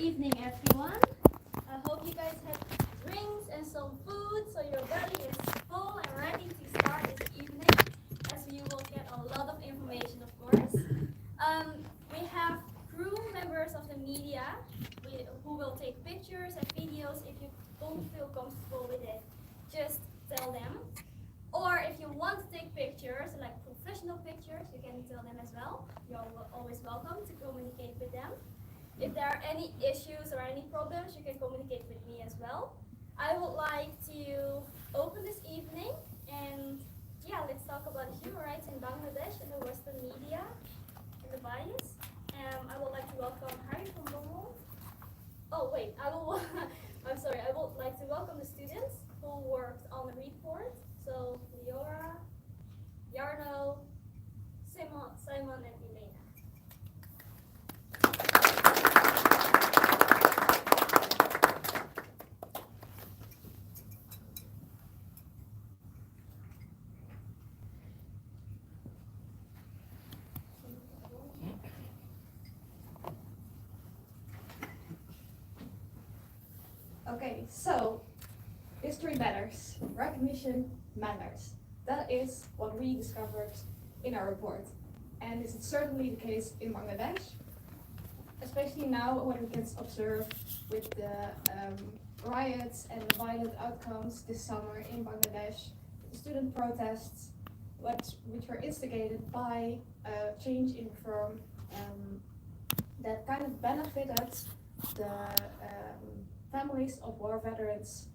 evening, everyone. I hope you guys have drinks and some food so your belly is full and ready to start this evening, as you will get a lot of information, of course. We have crew members of the media who will take pictures and videos. If you don't feel comfortable with it, just tell them. Or if you want to take pictures, like professional pictures, you can tell them as well. You're always welcome to communicate with them. If there are any issues or any problems, you can communicate with me as well. I would like to open this evening, and let's talk about human rights in Bangladesh and the Western media and the bias. I would like to welcome Harry from Bommel. Oh wait, I'm sorry. I would like to welcome the students who worked on the report. So Leora, Jarno, Simon, and Elena. Okay, so history matters, recognition matters. That is what we discovered in our report. And this is certainly the case in Bangladesh, especially now when we can observe with the riots and the violent outcomes this summer in Bangladesh, the student protests, which were instigated by a change in reform that kind of benefited the families of war veterans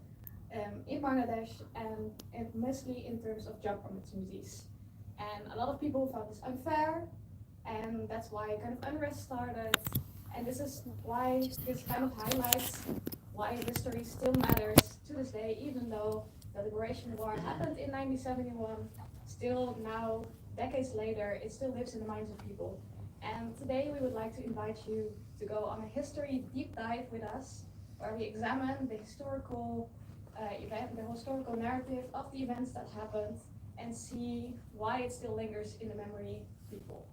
in Bangladesh, and mostly in terms of job opportunities. And a lot of people found this unfair, and that's why kind of unrest started. And this is why this kind of highlights why history still matters to this day, even though the liberation war happened in 1971. Still now, decades later, it still lives in the minds of people. And today we would like to invite you to go on a history deep dive with us, where we examine the historical historical narrative of the events that happened and see why it still lingers in the memory of people.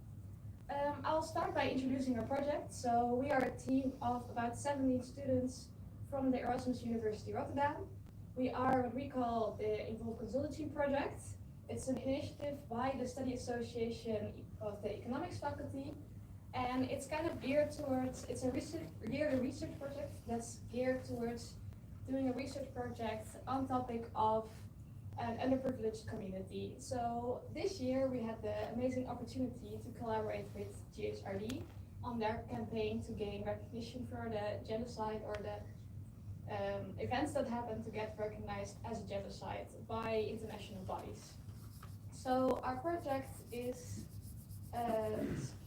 I'll start by introducing our project. So we are a team of about 70 students from the Erasmus University Rotterdam. We are what we call the Involved Consultancy Project. It's an initiative by the Study Association of the Economics Faculty, and it's kind of geared towards, it's a research project that's geared towards doing a research project on topic of an underprivileged community. So this year we had the amazing opportunity to collaborate with GHRD on their campaign to gain recognition for the genocide, or the events that happened to get recognized as a genocide by international bodies. So our project is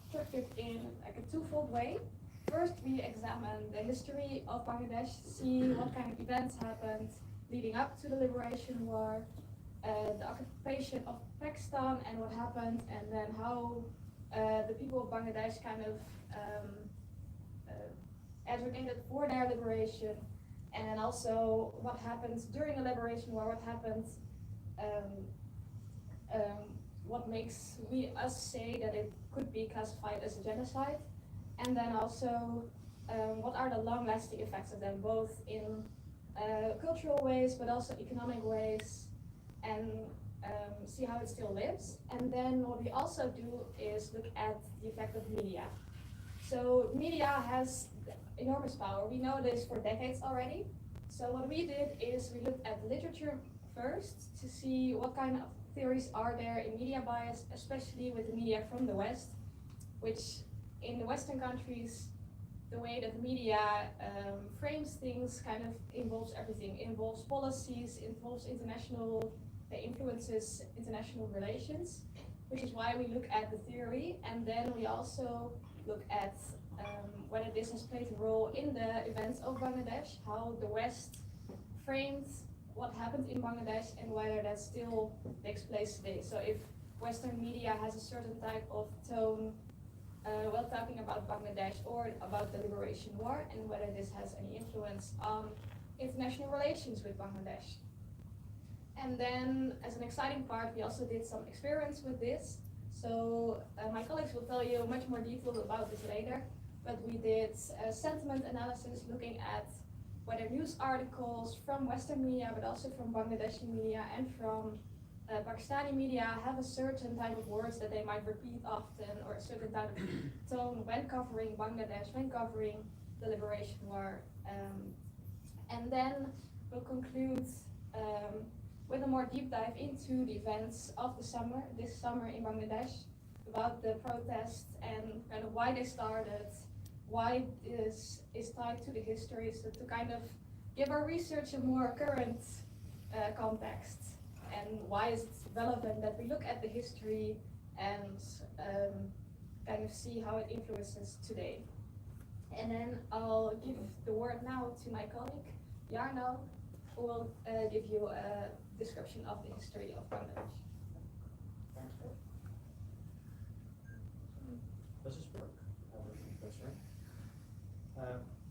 structured in like a twofold way. First, we examine the history of Bangladesh, see what kind of events happened leading up to the liberation war, the occupation of Pakistan and what happened, and then how the people of Bangladesh kind of advocated for their liberation, and then also what happened during the liberation war, what happened, what makes us say that it could be classified as a genocide. And then also, what are the long-lasting effects of them, both in cultural ways, but also economic ways, and see how it still lives. And then what we also do is look at the effect of media. So media has enormous power. We know this for decades already. So what we did is we looked at literature first to see what kind of theories are there in media bias, especially with the media from the West, which in the Western countries, the way that the media frames things kind of involves everything. It involves policies, involves influences international relations, which is why we look at the theory, and then we also look at whether this has played a role in the events of Bangladesh, how the West framed what happened in Bangladesh, and whether that still takes place today. So if Western media has a certain type of tone while talking about Bangladesh or about the liberation war, and whether this has any influence on international relations with Bangladesh. And then, as an exciting part, we also did some experiments with this. So my colleagues will tell you much more details about this later. but we did sentiment analysis looking at whether news articles from Western media, but also from Bangladeshi media and from Pakistani media have a certain type of words that they might repeat often, or a certain type of tone when covering Bangladesh, when covering the Liberation War. And then we'll conclude with a more deep dive into the events of the summer, this summer in Bangladesh, about the protests and kind of why they started, why this is tied to the history, so to kind of give our research a more current context, and why is it relevant that we look at the history and kind of see how it influences today. And then I'll give the word now to my colleague, Jarno, who will give you a description of the history of Bangladesh. Thank you. Does this work? Professor?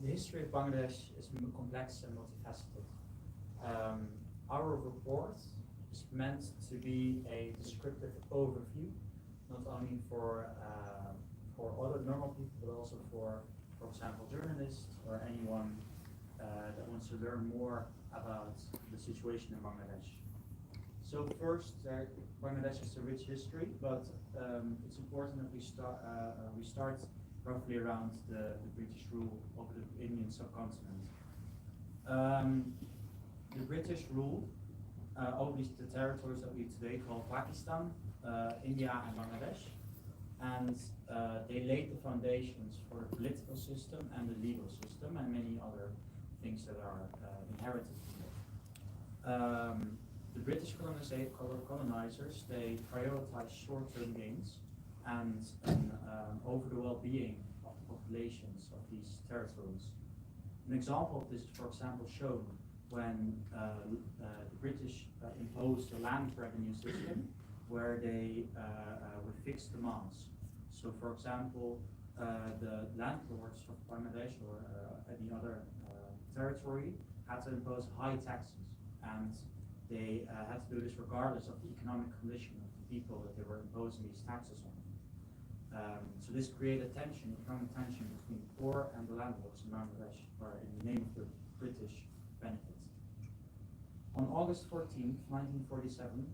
The history of Bangladesh is complex and multifaceted. Our report is meant to be a descriptive overview, not only for other normal people, but also for example, journalists or anyone that wants to learn more about the situation in Bangladesh. So first, Bangladesh has a rich history, but it's important that we start roughly around the British rule over the Indian subcontinent. The British ruled over the territories that we today call Pakistan, India and Bangladesh, and they laid the foundations for the political system and the legal system and many other things that are inherited from it. The British colonizers, they prioritized short-term gains and over the well-being of the populations of these territories. An example of this is, for example, shown when the British imposed a land revenue system where they with fixed demands. So, for example, the landlords of Bangladesh or any other territory had to impose high taxes, and they had to do this regardless of the economic condition of the people that they were imposing these taxes on. So this created economic tension between the poor and the landlords in Bangladesh, or in the name of the British benefits. On August 14, 1947,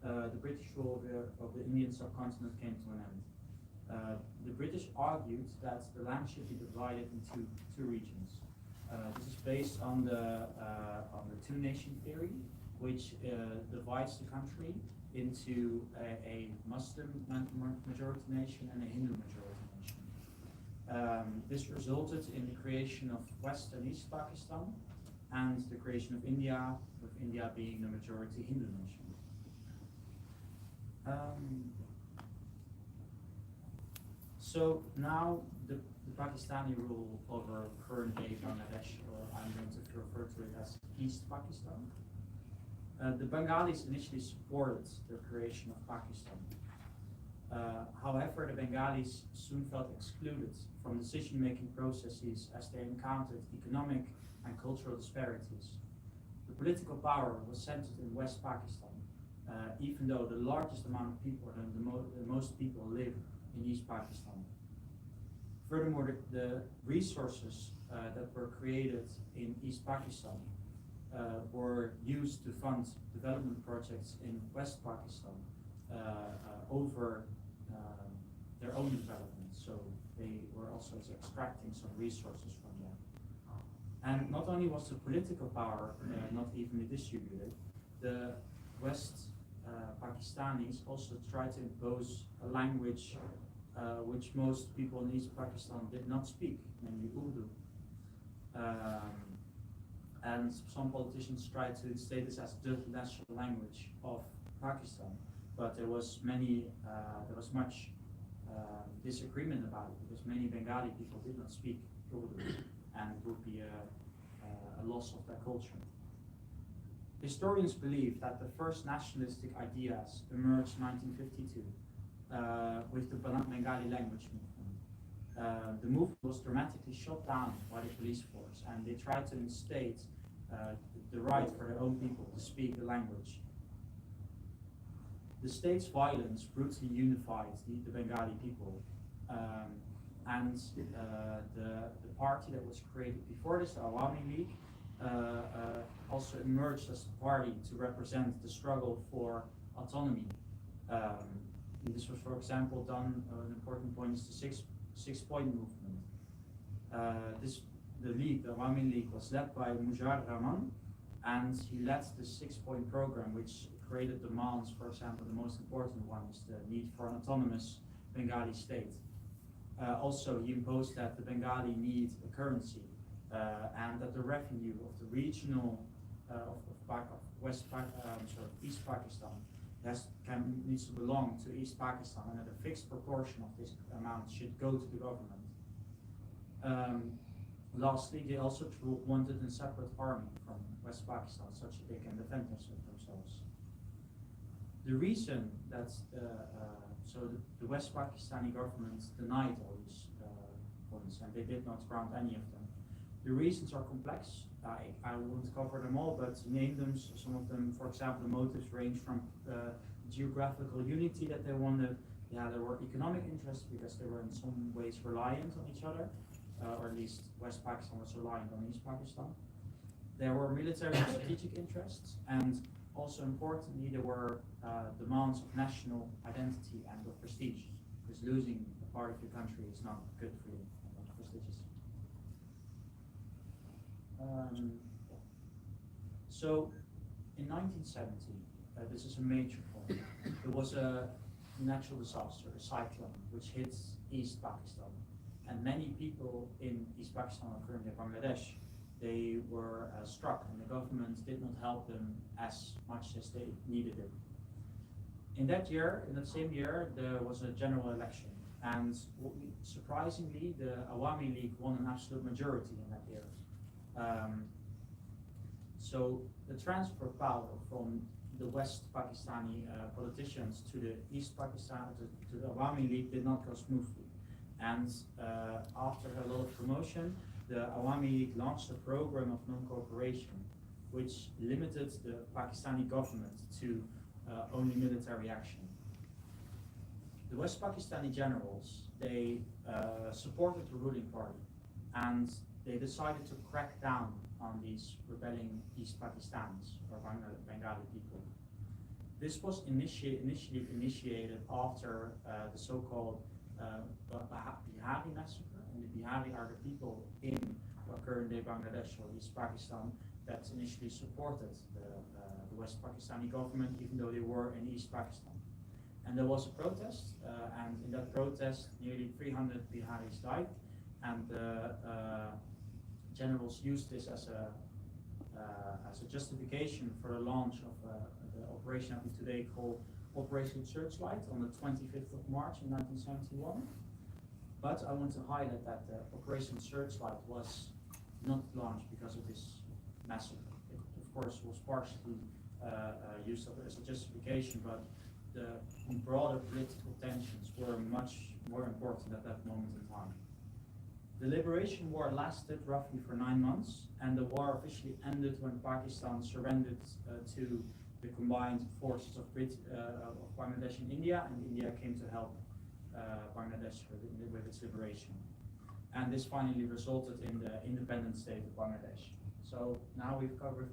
the British rule of the Indian subcontinent came to an end. The British argued that the land should be divided into two regions. This is based on the two-nation theory, which divides the country into a Muslim majority nation and a Hindu majority nation. This resulted in the creation of West and East Pakistan and the creation of India, with India being the majority Hindu nation. So now the Pakistani rule over current-day Bangladesh, or I'm going to refer to it as East Pakistan. The Bengalis initially supported the creation of Pakistan. However, the Bengalis soon felt excluded from decision-making processes as they encountered economic and cultural disparities. The political power was centered in West Pakistan, even though the largest amount of people and the most people live in East Pakistan. Furthermore, the resources that were created in East Pakistan were used to fund development projects in West Pakistan over their own development. So they were also extracting some resources from them. And not only was the political power not evenly distributed, the West Pakistanis also tried to impose a language which most people in East Pakistan did not speak, namely Urdu. And some politicians tried to state this as the national language of Pakistan, but there was much disagreement about it, because many Bengali people did not speak Urdu, and it would be a loss of their culture. Historians believe that the first nationalistic ideas emerged in 1952 with the Bengali language movement. The movement was dramatically shot down by the police force, and they tried to instate the right for their own people to speak the language. The state's violence brutally unified the Bengali people, and the party that was created before this, the Awami League, also emerged as a party to represent the struggle for autonomy. This was, for example, done. An important point is the six-point movement. The league, the Awami League, was led by Mujar Rahman, and he led the six-point program, which created demands. For example, the most important one is the need for an autonomous Bengali state. Also, he imposed that the Bengali need a currency, and that the revenue of the regional East Pakistan needs to belong to East Pakistan, and that a fixed proportion of this amount should go to the government. Lastly, they also wanted a separate army from West Pakistan, such that they can defend themselves. The reason that the West Pakistani government denied all these points, and they did not grant any of them. The reasons are complex. I won't cover them all, but to name them, some of them, for example, the motives range from geographical unity that they wanted. Yeah, there were economic interests because they were in some ways reliant on each other, or at least West Pakistan was reliant on East Pakistan. There were military and strategic interests, and also importantly, there were demands of national identity and of prestige, because losing a part of your country is not good for you, not prestigious. So, in 1970, this is a major point, there was a natural disaster, a cyclone, which hit East Pakistan. And many people in East Pakistan, or currently Bangladesh, they were struck, and the government did not help them as much as they needed it. In that same year, there was a general election, and surprisingly, the Awami League won an absolute majority in that year. So the transfer of power from the West Pakistani politicians to the East Pakistan, to the Awami League, did not go smoothly. And after a lot of promotion, the Awami League launched a program of non-cooperation, which limited the Pakistani government to only military action. The West Pakistani generals, they supported the ruling party, and they decided to crack down on these rebelling East Pakistanis, or Bengali people. This was initially initiated after the so-called Bihari massacre, and the Bihari are the people in current-day Bangladesh or East Pakistan that initially supported the West Pakistani government, even though they were in East Pakistan. And there was a protest, and in that protest, nearly 300 Biharis died, and generals used this as a justification for the launch of the operation that we today call Operation Searchlight on the 25th of March in 1971. But I want to highlight that Operation Searchlight was not launched because of this massacre. It, of course, was partially used as a justification, but the broader political tensions were much more important at that moment in time. The Liberation War lasted roughly for 9 months, and the war officially ended when Pakistan surrendered to the combined forces of Bangladesh and India came to help Bangladesh with its liberation. And this finally resulted in the independent state of Bangladesh. So now we covered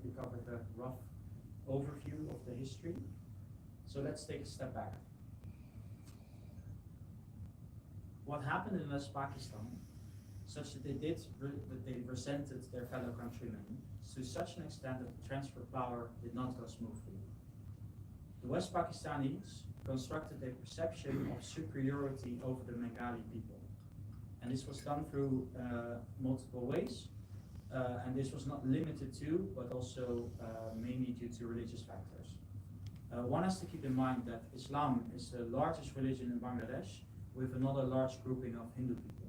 a rough overview of the history. So let's take a step back. What happened in West Pakistan, such that they resented their fellow countrymen to such an extent that the transfer of power did not go smoothly. The West Pakistanis constructed a perception of superiority over the Bengali people. And this was done through multiple ways. And this was not limited to, but also mainly due to religious factors. One has to keep in mind that Islam is the largest religion in Bangladesh, with another large grouping of Hindu people.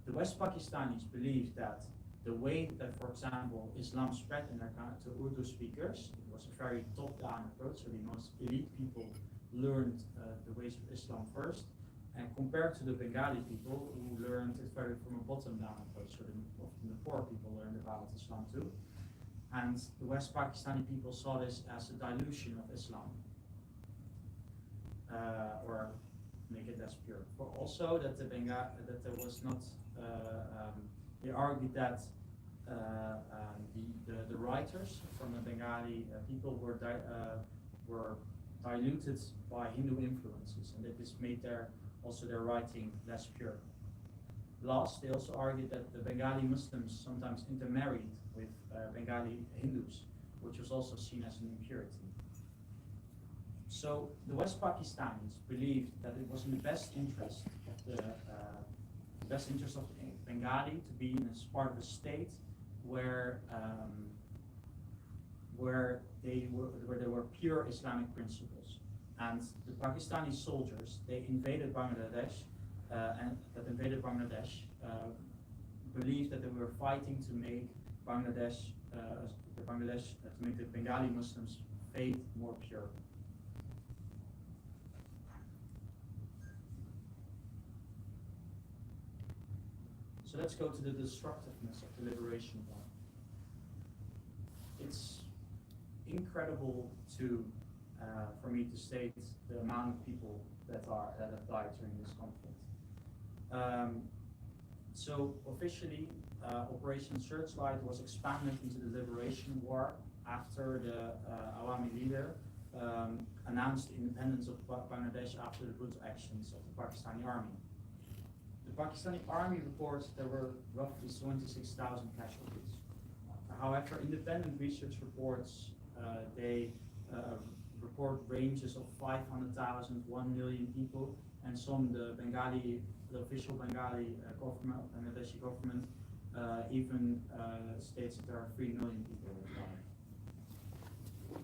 The West Pakistanis believed that the way that, for example, Islam spread in their country to Urdu speakers, it was a very top-down approach, so the most elite people learned the ways of Islam first, and compared to the Bengali people who learned it very from a bottom-down approach, so often the poor people learned about Islam too. And the West Pakistani people saw this as a dilution of Islam, or make it less pure. For also that that there was not. They argued that the writers from the Bengali people were diluted by Hindu influences, and that this made their writing less pure. Last, they also argued that the Bengali Muslims sometimes intermarried with Bengali Hindus, which was also seen as an impurity. So the West Pakistanis believed that it was in the best interest of Bengali to be in a part of a state where there were pure Islamic principles. And the Pakistani soldiers, they invaded Bangladesh, believed that they were fighting to make to make the Bengali Muslims' faith more pure. So let's go to the destructiveness of the liberation war. It's incredible for me to state the amount of people that have died during this conflict. So officially, Operation Searchlight was expanded into the liberation war after the Awami leader announced the independence of Bangladesh after the brutal actions of the Pakistani army. The Pakistani army reports there were roughly 26,000 casualties. However, independent research reports they report ranges of 500,000, 1 million people, and the official Bengali government, Bangladeshi government, even states that there are 3 million people who died.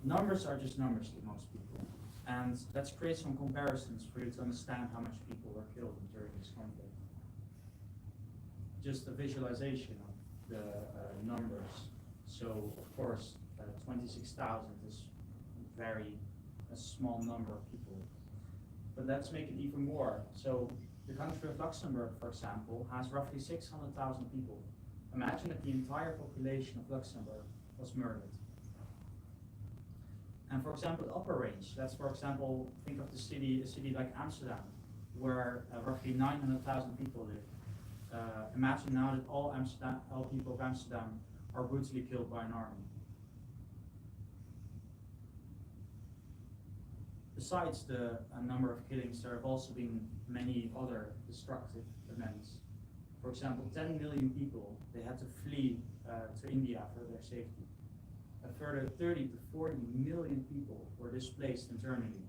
Numbers are just numbers to most people, and let's create some comparisons for you to understand how much people were killed during this conflict. Just a visualization of the numbers. So, of course, 26,000 is a small number of people. But let's make it even more. So, the country of Luxembourg, for example, has roughly 600,000 people. Imagine that the entire population of Luxembourg was murdered. And for example, the upper range, let's for example think of a city like Amsterdam, where roughly 900,000 people live. Imagine now that all people of Amsterdam are brutally killed by an army. Besides the number of killings, there have also been many other destructive events. For example, 10 million people, they had to flee to India for their safety. A further 30 to 40 million people were displaced internally.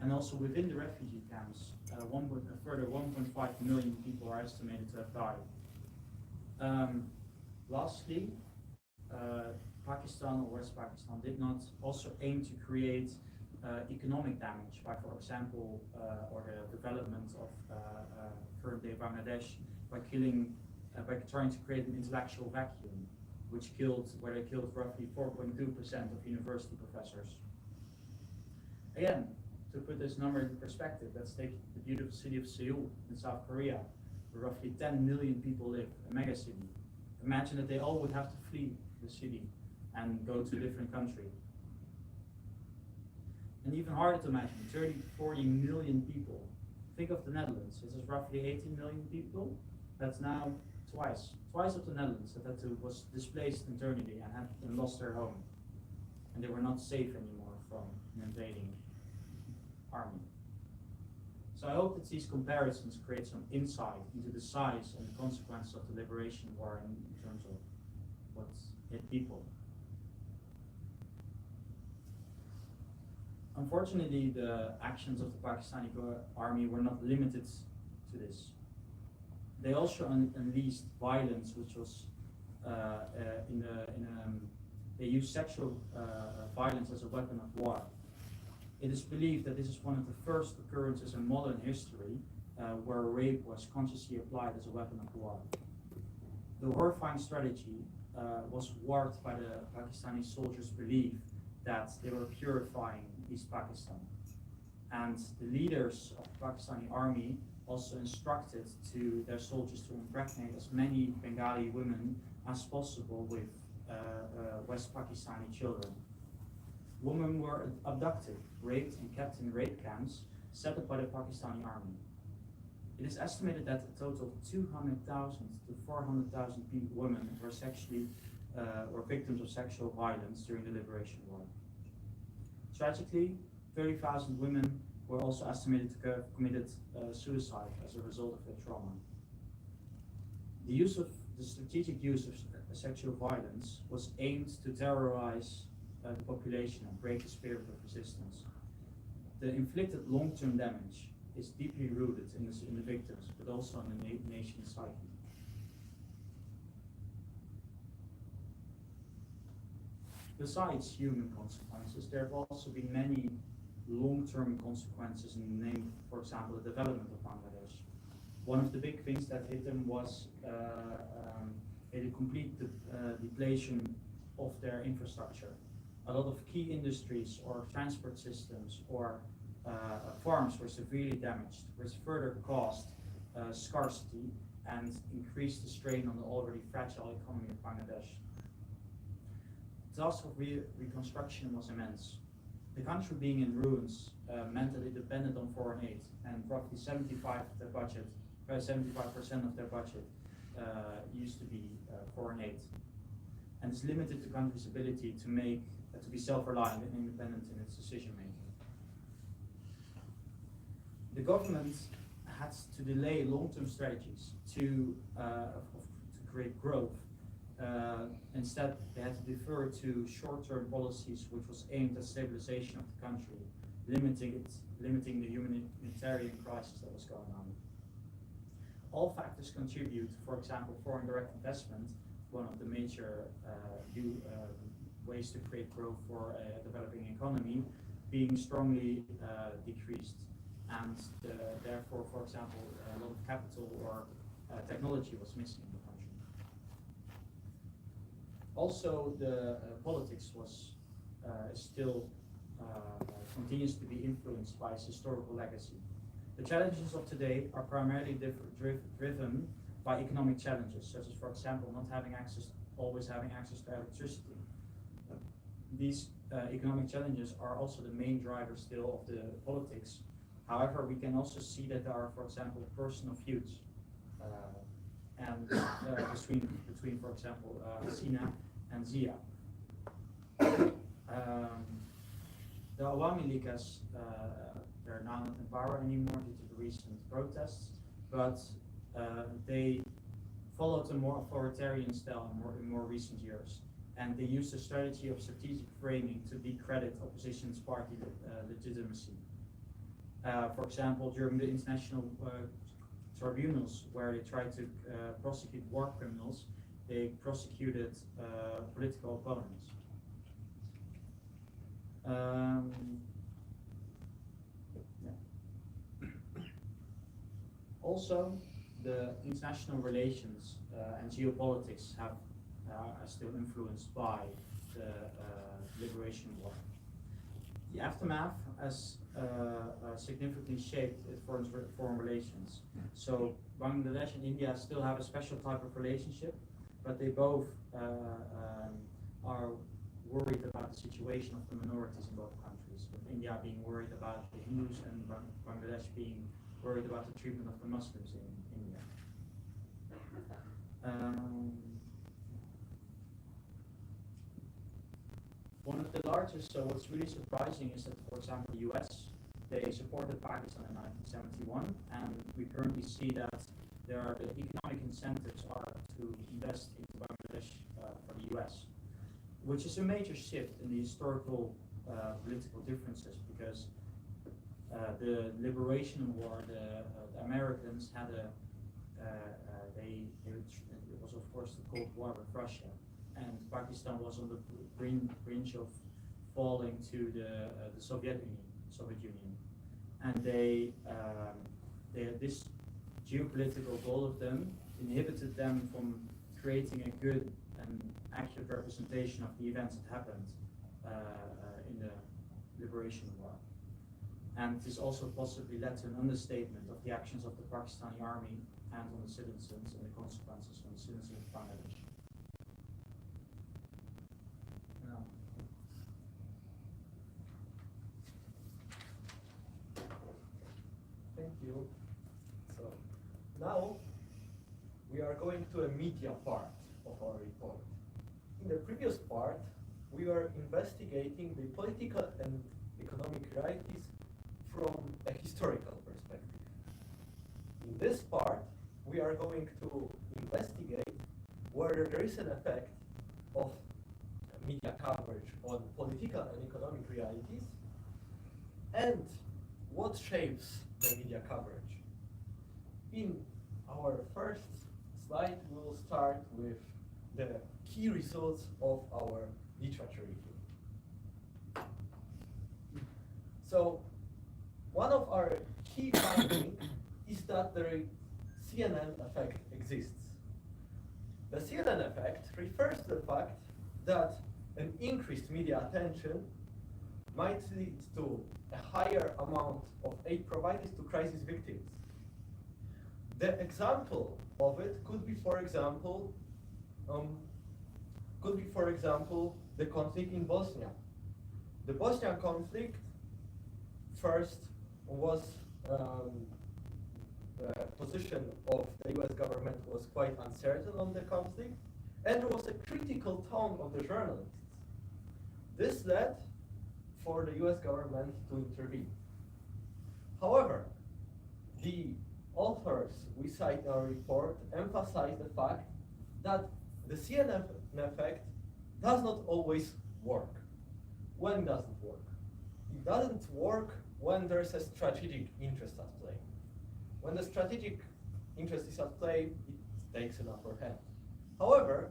And also within the refugee camps, a further 1.5 million people are estimated to have died. Lastly, Pakistan or West Pakistan did not also aim to create economic damage by, for example, or the development of current-day Bangladesh by trying to create an intellectual vacuum, where they killed roughly 4.2% of university professors. Again, to put this number in perspective, let's take the beautiful city of Seoul in South Korea, where roughly 10 million people live, a mega city. Imagine that they all would have to flee the city and go to a different country. And even harder to imagine, 30 to 40 million people. Think of the Netherlands. This is roughly 18 million people. That's now twice of the Netherlands that was displaced internally and lost their home. And they were not safe anymore from an invading army. So I hope that these comparisons create some insight into the size and the consequences of the liberation war in terms of what hit people. Unfortunately, the actions of the Pakistani army were not limited to this. They also unleashed violence, which was they used sexual violence as a weapon of war. It is believed that this is one of the first occurrences in modern history where rape was consciously applied as a weapon of war. The horrifying strategy was warped by the Pakistani soldiers' belief that they were purifying East Pakistan. And the leaders of the Pakistani army also instructed their soldiers to impregnate as many Bengali women as possible with West Pakistani children. Women were abducted, raped, and kept in rape camps set up by the Pakistani army. It is estimated that a total of 200,000 to 400,000 women were victims of sexual violence during the Liberation War. Tragically, 30,000 women were also estimated to have committed suicide as a result of their trauma. The strategic use of sexual violence was aimed to terrorize the population and break the spirit of resistance. The inflicted long-term damage is deeply rooted in the victims, but also in the nation's psyche. Besides human consequences, there have also been many long-term consequences in the name, for example, the development of Bangladesh. One of the big things that hit them was a complete depletion of their infrastructure. A lot of key industries or transport systems or farms were severely damaged, which further caused scarcity and increased the strain on the already fragile economy of Bangladesh. The task of reconstruction was immense. The country being in ruins meant that it depended on foreign aid, and roughly 75% of their budget used to be foreign aid. And this limited the country's ability to be self-reliant and independent in its decision making. The government had to delay long-term strategies to create growth. Instead, they had to defer to short-term policies which was aimed at stabilization of the country, limiting the humanitarian crisis that was going on. All factors contribute, for example, foreign direct investment, one of the major ways to create growth for a developing economy, being strongly decreased. And therefore, for example, a lot of capital or technology was missing in the country. Also, the politics was still continues to be influenced by its historical legacy. The challenges of today are primarily driven by economic challenges, such as, for example, always having access to electricity. These economic challenges are also the main driver still of the politics. However, we can also see that there are, for example, personal feuds between, for example, Hasina and Zia. The Awami Leaguers, they're now not in power anymore due to the recent protests, but they followed a more authoritarian style in more recent years. And they used a strategy of strategic framing to discredit opposition's party legitimacy. For example, during the international tribunals where they tried to prosecute war criminals, they prosecuted political opponents. Also, the international relations and geopolitics are still influenced by the Liberation War. The aftermath has significantly shaped foreign relations. So Bangladesh and India still have a special type of relationship, but they both are worried about the situation of the minorities in both countries, with India being worried about the Hindus and Bangladesh being worried about the treatment of the Muslims in India. One of the largest, so what's really surprising is that, for example, the US, they supported Pakistan in 1971, and we currently see that the economic incentives are to invest into Bangladesh for the US, which is a major shift in the historical political differences, because the Liberation War, the Americans had it was of course the Cold War with Russia, and Pakistan was on the brink of falling to the Soviet Union, and this geopolitical goal of them inhibited them from creating a good and accurate representation of the events that happened in the Liberation War. And this also possibly led to an understatement of the actions of the Pakistani army and on the citizens and the consequences on the citizens of Bangladesh. you. So now we are going to a media part of our report. In the previous part, we were investigating the political and economic realities from a historical perspective. In this part, we are going to investigate whether there is an effect of media coverage on political and economic realities, and what shapes the media coverage. In our first slide, we will start with the key results of our literature review. So, one of our key findings is that the CNN effect exists. The CNN effect refers to the fact that an increased media attention might lead to a higher amount of aid provided to crisis victims. The example of it could be, for example, the conflict in Bosnia. The Bosnian conflict first was the position of the US government was quite uncertain on the conflict, and there was a critical tone of the journalists. This led for the US government to intervene. However, the authors we cite in our report emphasize the fact that the CNN effect does not always work. When does it work? It doesn't work when there's a strategic interest at play. When the strategic interest is at play, it takes an upper hand. However,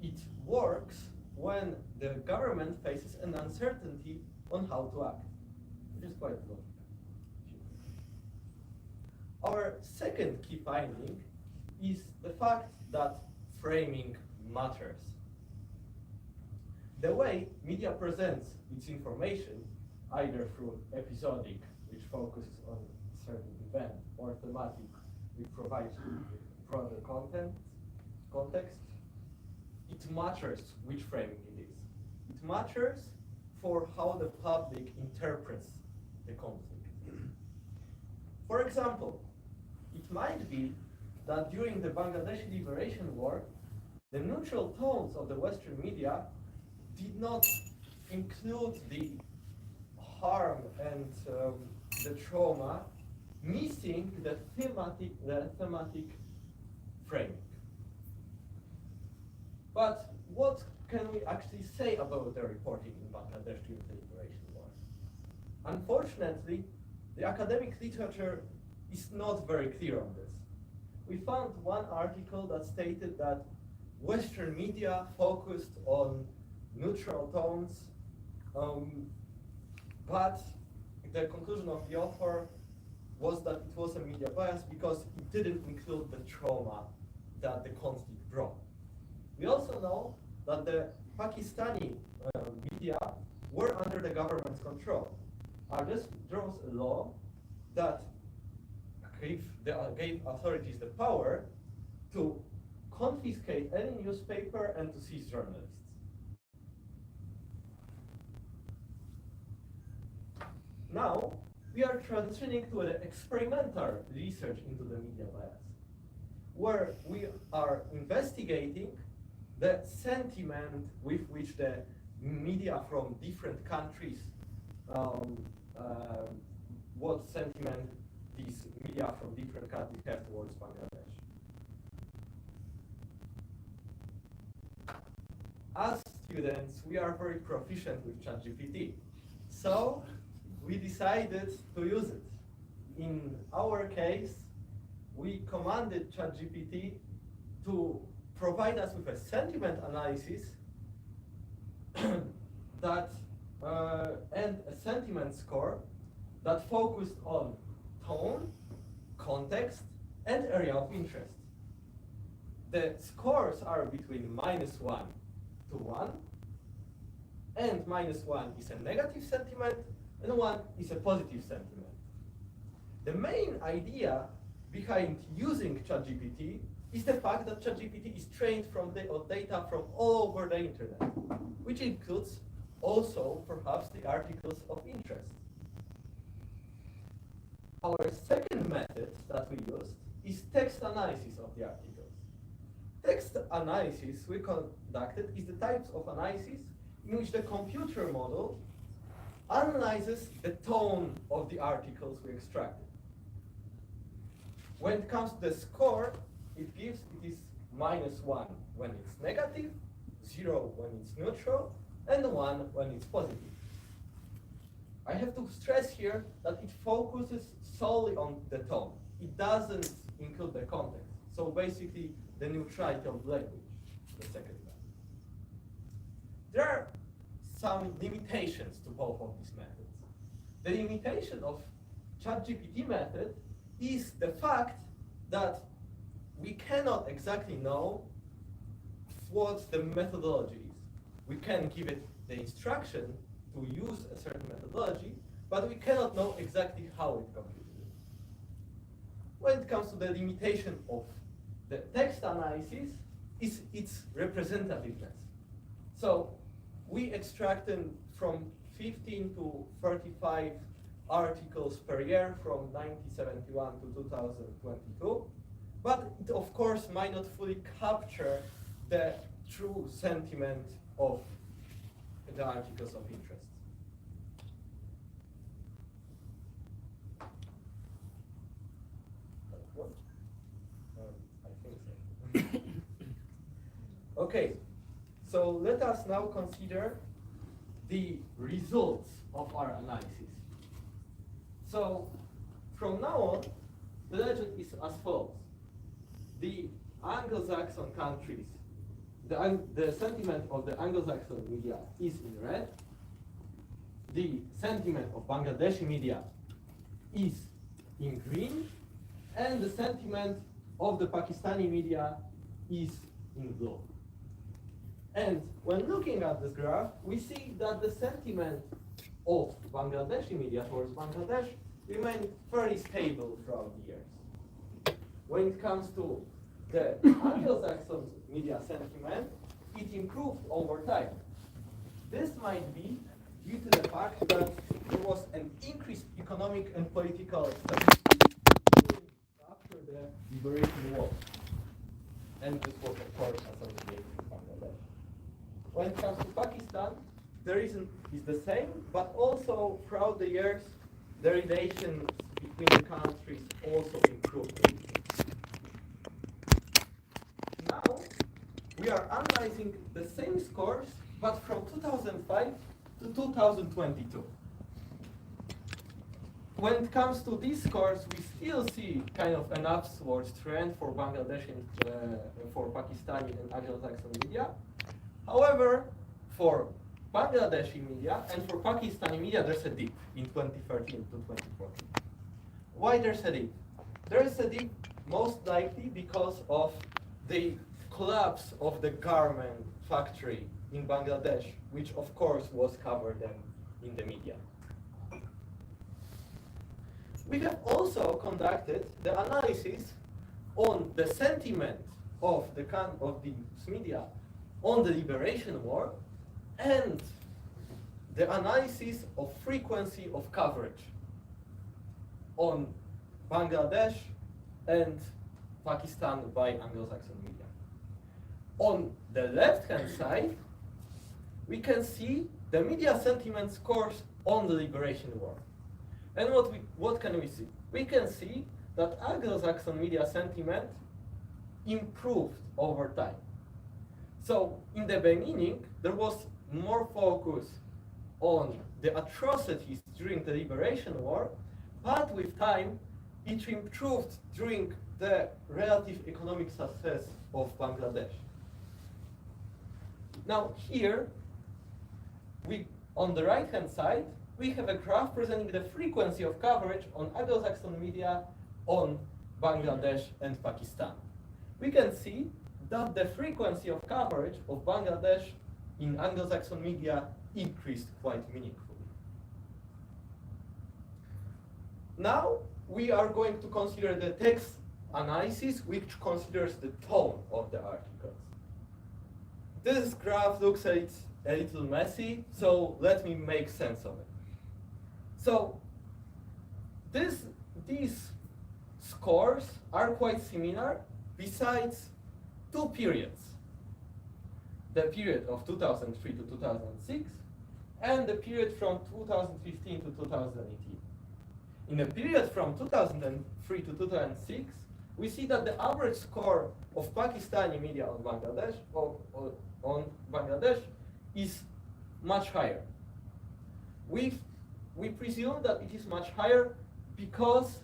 it works when the government faces an uncertainty on how to act, which is quite logical. Our second key finding is the fact that framing matters. The way media presents its information, either through episodic, which focuses on a certain event, or thematic, which provides broader context, it matters which framing it is. It matters for how the public interprets the conflict. For example, it might be that during the Bangladeshi Liberation War, the neutral tones of the Western media did not include the harm and the trauma, missing the thematic framing. But what can we actually say about the reporting in Bangladesh during the Liberation War? Unfortunately, the academic literature is not very clear on this. We found one article that stated that Western media focused on neutral tones, but the conclusion of the author was that it was a media bias because it didn't include the trauma that the conflict brought. We also know that the Pakistani media were under the government's control. This draws a law that gave authorities the power to confiscate any newspaper and to seize journalists. Now, we are transitioning to an experimental research into the media bias, where we are investigating the sentiment with which the media from different countries, what sentiment these media from different countries have towards Bangladesh. As students, we are very proficient with ChatGPT, so we decided to use it. In our case, we commanded ChatGPT to provide us with a sentiment analysis that and a sentiment score that focused on tone, context, and area of interest. The scores are between -1 to 1, and -1 is a negative sentiment, and 1 is a positive sentiment. The main idea behind using ChatGPT is the fact that ChatGPT is trained from data from all over the internet, which includes also perhaps the articles of interest. our second method that we used is text analysis of the articles. Text analysis we conducted is the types of analysis in which the computer model analyzes the tone of the articles we extracted. When it comes to the score, it is -1 when it's negative, 0 when it's neutral, and 1 when it's positive. I have to stress here that it focuses solely on the tone. It doesn't include the context. So basically, the neutrality of language, the second one. There are some limitations to both of these methods. The limitation of ChatGPT method is the fact that we cannot exactly know what the methodology is. We can give it the instruction to use a certain methodology, but we cannot know exactly how it computed it. When it comes to the limitation of the text analysis, is its representativeness. So we extracted from 15 to 35 articles per year from 1971 to 2022, but it of course might not fully capture the true sentiment of the articles of interest. What? I think so. Okay, so let us now consider the results of our analysis. So from now on, the legend is as follows. The Anglo-Saxon countries, the sentiment of the Anglo-Saxon media is in red. The sentiment of Bangladeshi media is in green. And the sentiment of the Pakistani media is in blue. And when looking at this graph, we see that the sentiment of Bangladeshi media towards Bangladesh remained fairly stable throughout the years. When it comes to the Anglo-Saxon media sentiment, it improved over time. This might be due to the fact that there was an increased economic and political stability after the liberation war. And this was, of course, associated with Bangladesh. When it comes to Pakistan, the reason is the same, but also throughout the years, the relations between the countries also improved. Now, we are analyzing the same scores, but from 2005 to 2022. When it comes to these scores, we still see kind of an upward trend for Bangladeshi and for Pakistani and Anglo-Saxon media. However, for Bangladeshi media and for Pakistani media, there's a dip in 2013 to 2014. Why there's a dip? There's a dip most likely because of the collapse of the garment factory in Bangladesh, which of course was covered then in the media. We have also conducted the analysis on the sentiment of the media on the liberation war and the analysis of frequency of coverage on Bangladesh and Pakistan by Anglo-Saxon media. On the left-hand side, we can see the media sentiment scores on the liberation war. And what can we see? We can see that Anglo-Saxon media sentiment improved over time. So in the beginning, there was more focus on the atrocities during the liberation war, but with time, it improved during the relative economic success of Bangladesh. Now here, on the right-hand side, we have a graph presenting the frequency of coverage on Anglo-Saxon media on Bangladesh and Pakistan. We can see that the frequency of coverage of Bangladesh in Anglo-Saxon media increased quite meaningfully. Now we are going to consider the text analysis, which considers the tone of the articles. This graph looks a little messy, so let me make sense of it. So these these scores are quite similar, besides two periods. The period of 2003 to 2006, and the period from 2015 to 2018. In the period from 2003 to 2006, we see that the average score of Pakistani media on Bangladesh is much higher. We presume that it is much higher because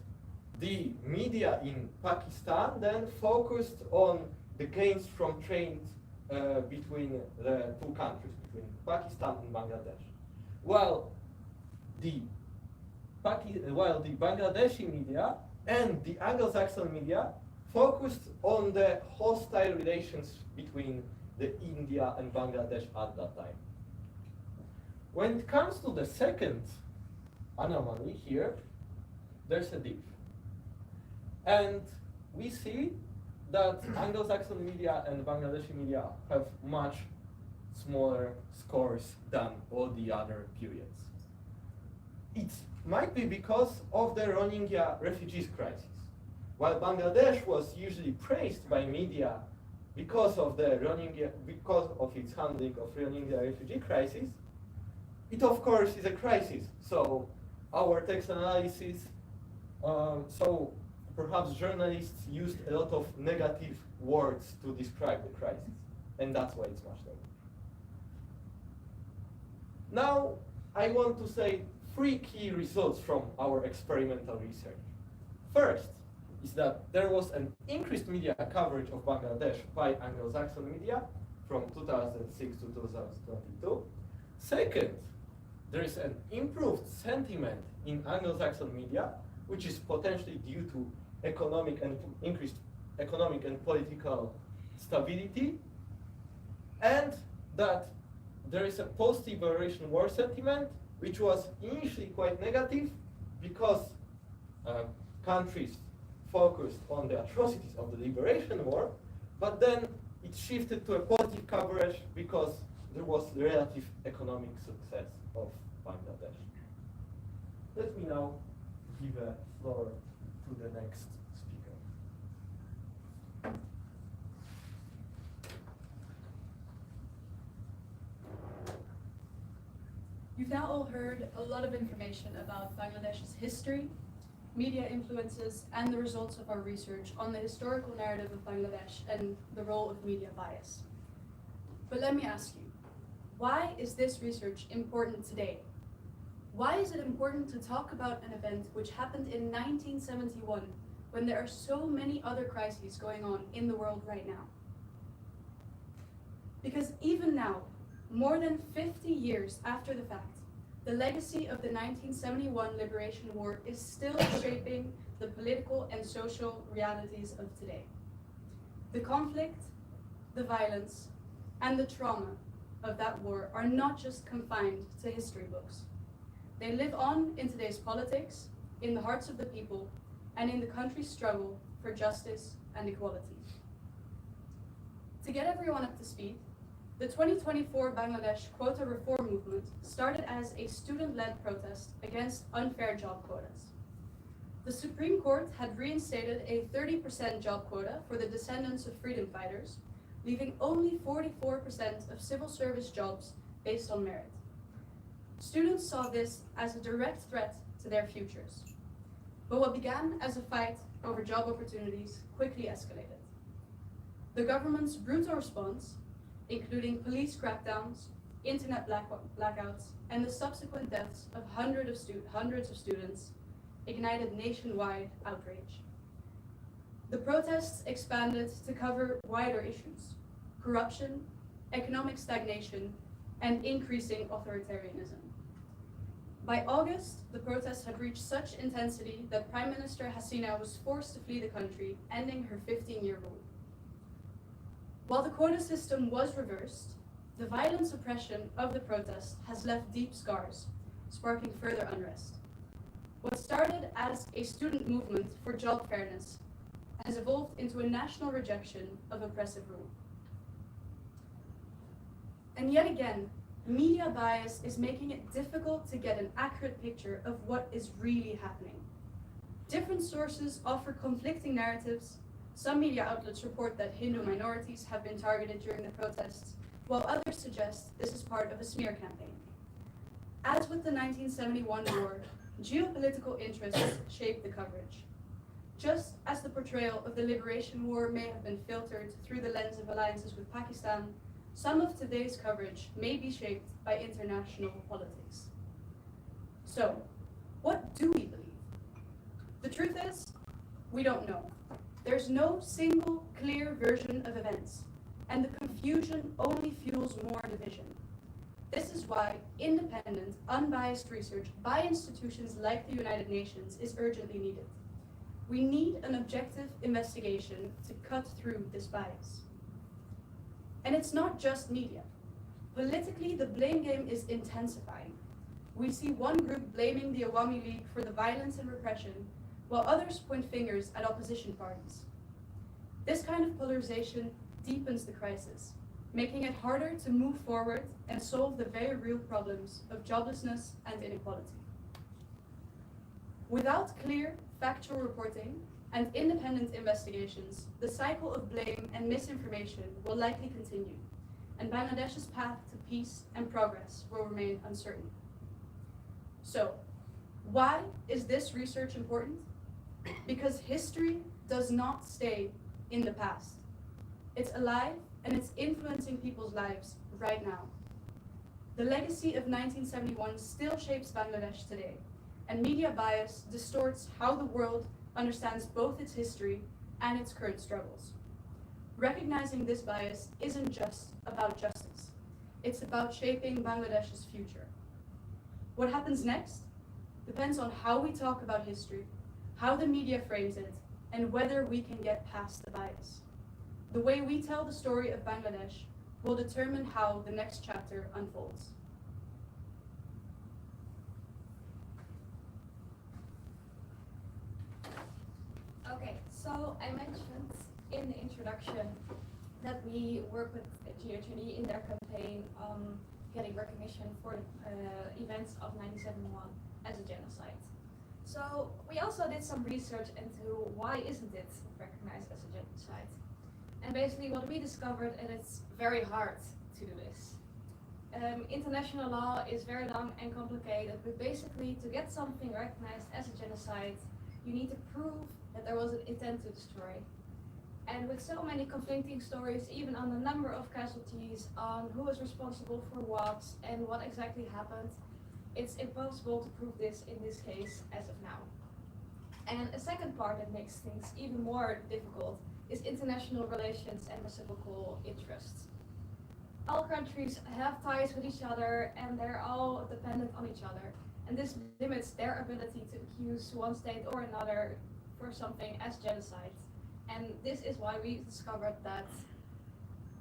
the media in Pakistan then focused on the gains from trade between the two countries, between Pakistan and Bangladesh. While the Bangladeshi media and the Anglo-Saxon media focused on the hostile relations between the India and Bangladesh at that time. When it comes to the second anomaly here, there's a dip. And we see that Anglo-Saxon media and Bangladeshi media have much smaller scores than all the other periods. It might be because of the Rohingya refugees crisis. While Bangladesh was usually praised by media because of its handling of Rohingya refugee crisis, it of course is a crisis. So our text analysis, perhaps journalists used a lot of negative words to describe the crisis, and that's why it's much lower. Now, I want to say 3 key results from our experimental research. First is that there was an increased media coverage of Bangladesh by Anglo-Saxon media from 2006 to 2022. Second, there is an improved sentiment in Anglo-Saxon media, which is potentially due to increased economic and political stability, and that there is a post-liberation war sentiment, which was initially quite negative because countries focused on the atrocities of the liberation war, but then it shifted to a positive coverage because there was the relative economic success of Bangladesh. Let me now give a floor to the next speaker. You've now all heard a lot of information about Bangladesh's history, media influences, and the results of our research on the historical narrative of Bangladesh and the role of media bias. But let me ask you, why is this research important today? Why is it important to talk about an event which happened in 1971 when there are so many other crises going on in the world right now? Because even now, more than 50 years after the fact, the legacy of the 1971 Liberation War is still shaping the political and social realities of today. The conflict, the violence, and the trauma of that war are not just confined to history books. They live on in today's politics, in the hearts of the people, and in the country's struggle for justice and equality. To get everyone up to speed, the 2024 Bangladesh quota reform movement started as a student-led protest against unfair job quotas. The Supreme Court had reinstated a 30% job quota for the descendants of freedom fighters, leaving only 44% of civil service jobs based on merit. Students saw this as a direct threat to their futures. But what began as a fight over job opportunities quickly escalated. The government's brutal response, including police crackdowns, internet blackouts, and the subsequent deaths of hundreds of students, ignited nationwide outrage. The protests expanded to cover wider issues: corruption, economic stagnation, and increasing authoritarianism. By August, the protests had reached such intensity that Prime Minister Hasina was forced to flee the country, ending her 15-year rule. While the quota system was reversed, the violent suppression of the protest has left deep scars, sparking further unrest. What started as a student movement for job fairness has evolved into a national rejection of oppressive rule. And yet again, media bias is making it difficult to get an accurate picture of what is really happening. Different sources offer conflicting narratives. Some media outlets report that Hindu minorities have been targeted during the protests, while others suggest this is part of a smear campaign. As with the 1971 war, geopolitical interests shaped the coverage. Just as the portrayal of the Liberation War may have been filtered through the lens of alliances with Pakistan, some of today's coverage may be shaped by international politics. So, what do we believe? The truth is, we don't know. There's no single clear version of events, and the confusion only fuels more division. This is why independent, unbiased research by institutions like the United Nations is urgently needed. We need an objective investigation to cut through this bias. And it's not just media. Politically, the blame game is intensifying. We see one group blaming the Awami League for the violence and repression, while others point fingers at opposition parties. This kind of polarization deepens the crisis, making it harder to move forward and solve the very real problems of joblessness and inequality. Without clear, factual reporting and independent investigations, the cycle of blame and misinformation will likely continue, and Bangladesh's path to peace and progress will remain uncertain. So, why is this research important? Because history does not stay in the past. It's alive and it's influencing people's lives right now. The legacy of 1971 still shapes Bangladesh today, and media bias distorts how the world understands both its history and its current struggles. Recognizing this bias isn't just about justice. It's about shaping Bangladesh's future. What happens next depends on how we talk about history, how the media frames it, and whether we can get past the bias. The way we tell the story of Bangladesh will determine how the next chapter unfolds. Okay, so I mentioned in the introduction that we work with GHD in their campaign on getting recognition for the events of 1971 as a genocide. So we also did some research into why isn't it recognized as a genocide. And basically what we discovered, and it's very hard to do this. International law is very long and complicated, but basically to get something recognized as a genocide, you need to prove that there was an intent to destroy. And with so many conflicting stories, even on the number of casualties, on who was responsible for what, and what exactly happened, it's impossible to prove this in this case as of now. And a second part that makes things even more difficult is international relations and reciprocal interests. All countries have ties with each other and they're all dependent on each other. And this limits their ability to accuse one state or another for something as genocide. And this is why we discovered that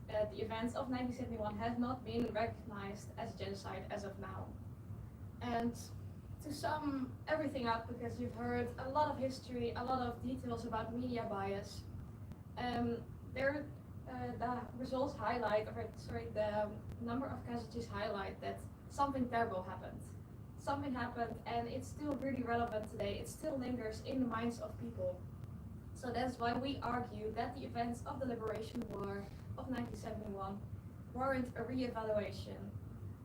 the events of 1971 have not been recognized as genocide as of now. And to sum everything up, because you've heard a lot of history, a lot of details about media bias, the results highlight, the number of casualties highlight that something terrible happened. Something happened and it's still really relevant today. It still lingers in the minds of people. So that's why we argue that the events of the Liberation War of 1971 warrant a re-evaluation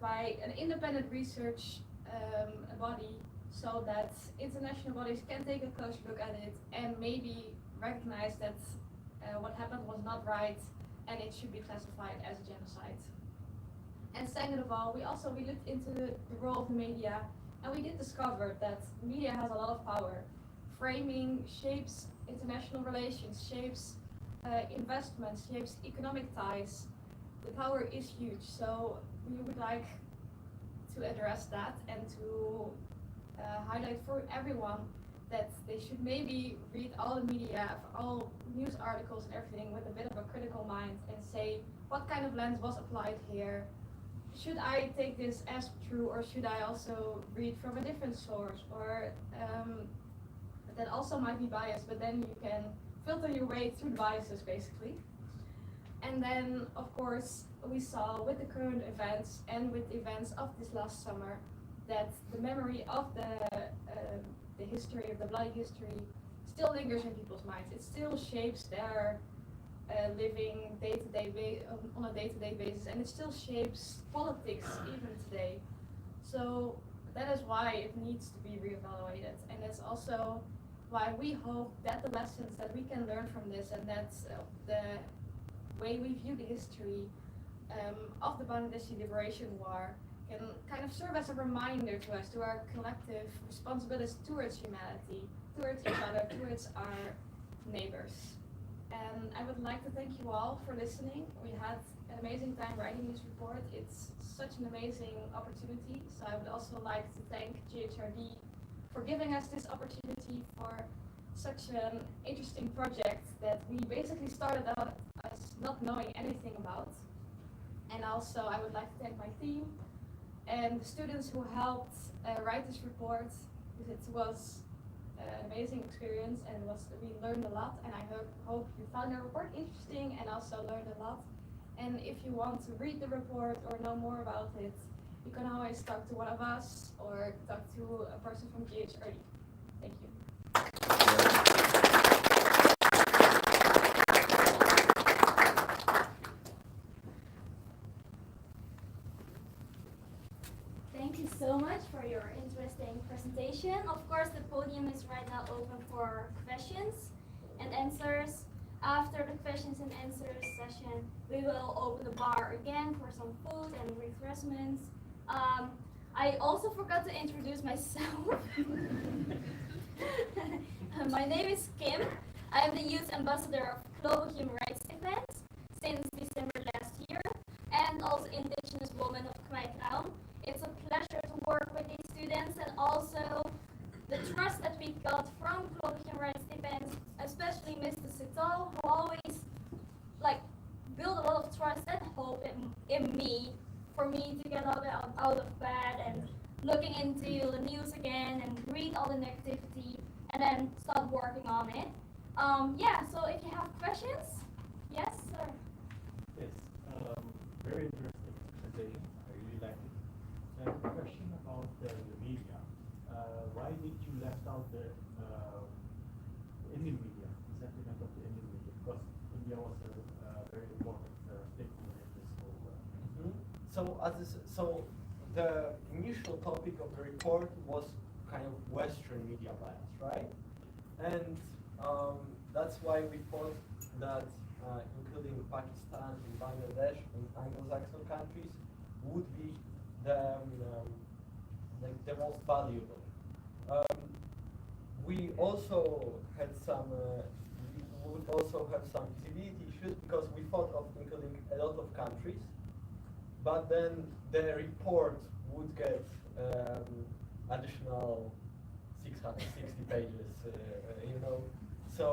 by an independent research body, so that international bodies can take a closer look at it and maybe recognize that what happened was not right and it should be classified as a genocide. And second of all, we looked into the role of the media, and we did discover that media has a lot of power. Framing shapes international relations, shapes investments, shapes economic ties. The power is huge, so we would like to address that and to highlight for everyone that they should maybe read all the media, all news articles and everything with a bit of a critical mind and say, what kind of lens was applied here? Should I take this as true, or should I also read from a different source? Or that also might be biased, but then you can filter your way through the biases basically. And then, of course, we saw with the current events and with the events of this last summer that the memory of the history of the bloody history still lingers in people's minds. It still shapes their living on a day-to-day basis, and it still shapes politics even today. So that is why it needs to be reevaluated, and that's also why we hope that the lessons that we can learn from this, and that's the way we view the history of the Bangladeshi Liberation War, can kind of serve as a reminder to us, to our collective responsibilities towards humanity, towards each other, towards our neighbors. And I would like to thank you all for listening. We had an amazing time writing this report. It's such an amazing opportunity. So I would also like to thank GHRD for giving us this opportunity for such an interesting project that we basically started out as not knowing anything about. And also I would like to thank my team and the students who helped write this report, because it was an amazing experience, and we learned a lot, and I hope you found the report interesting and also learned a lot. And if you want to read the report or know more about it, you can always talk to one of us or talk to a person from GHRD. Thank you. Thank you so much for your interesting presentation. Of course, the podium is right now open for questions and answers. After the questions and answers session, we will open the bar again for some food and refreshments. I also forgot to introduce myself. My name is Kim. I am the Youth Ambassador of Global Human Rights Events since December last year, and also Indigenous Woman of Khmer Town. It's a pleasure to work with these students, and also the trust that we got from Global Human Rights Events, especially Mr. Sital, who always build a lot of trust and hope in me, for me to get out of bed and looking into the news again and read all the negativity and then start working on it. So if you have questions, yes, sir. Yes, very interesting presentation. I really liked it. I have a question about the media. Why did you left out the Indian media, the sentiment of the Indian media? Because India was a very important stakeholder in this whole. So the initial topic of the report was kind of Western media bias, right? And that's why we thought that including Pakistan and Bangladesh and Anglo-Saxon countries would be the most valuable. We also had some we would also have some visibility issues because we thought of including a lot of countries, but then the report would get additional 660 pages, So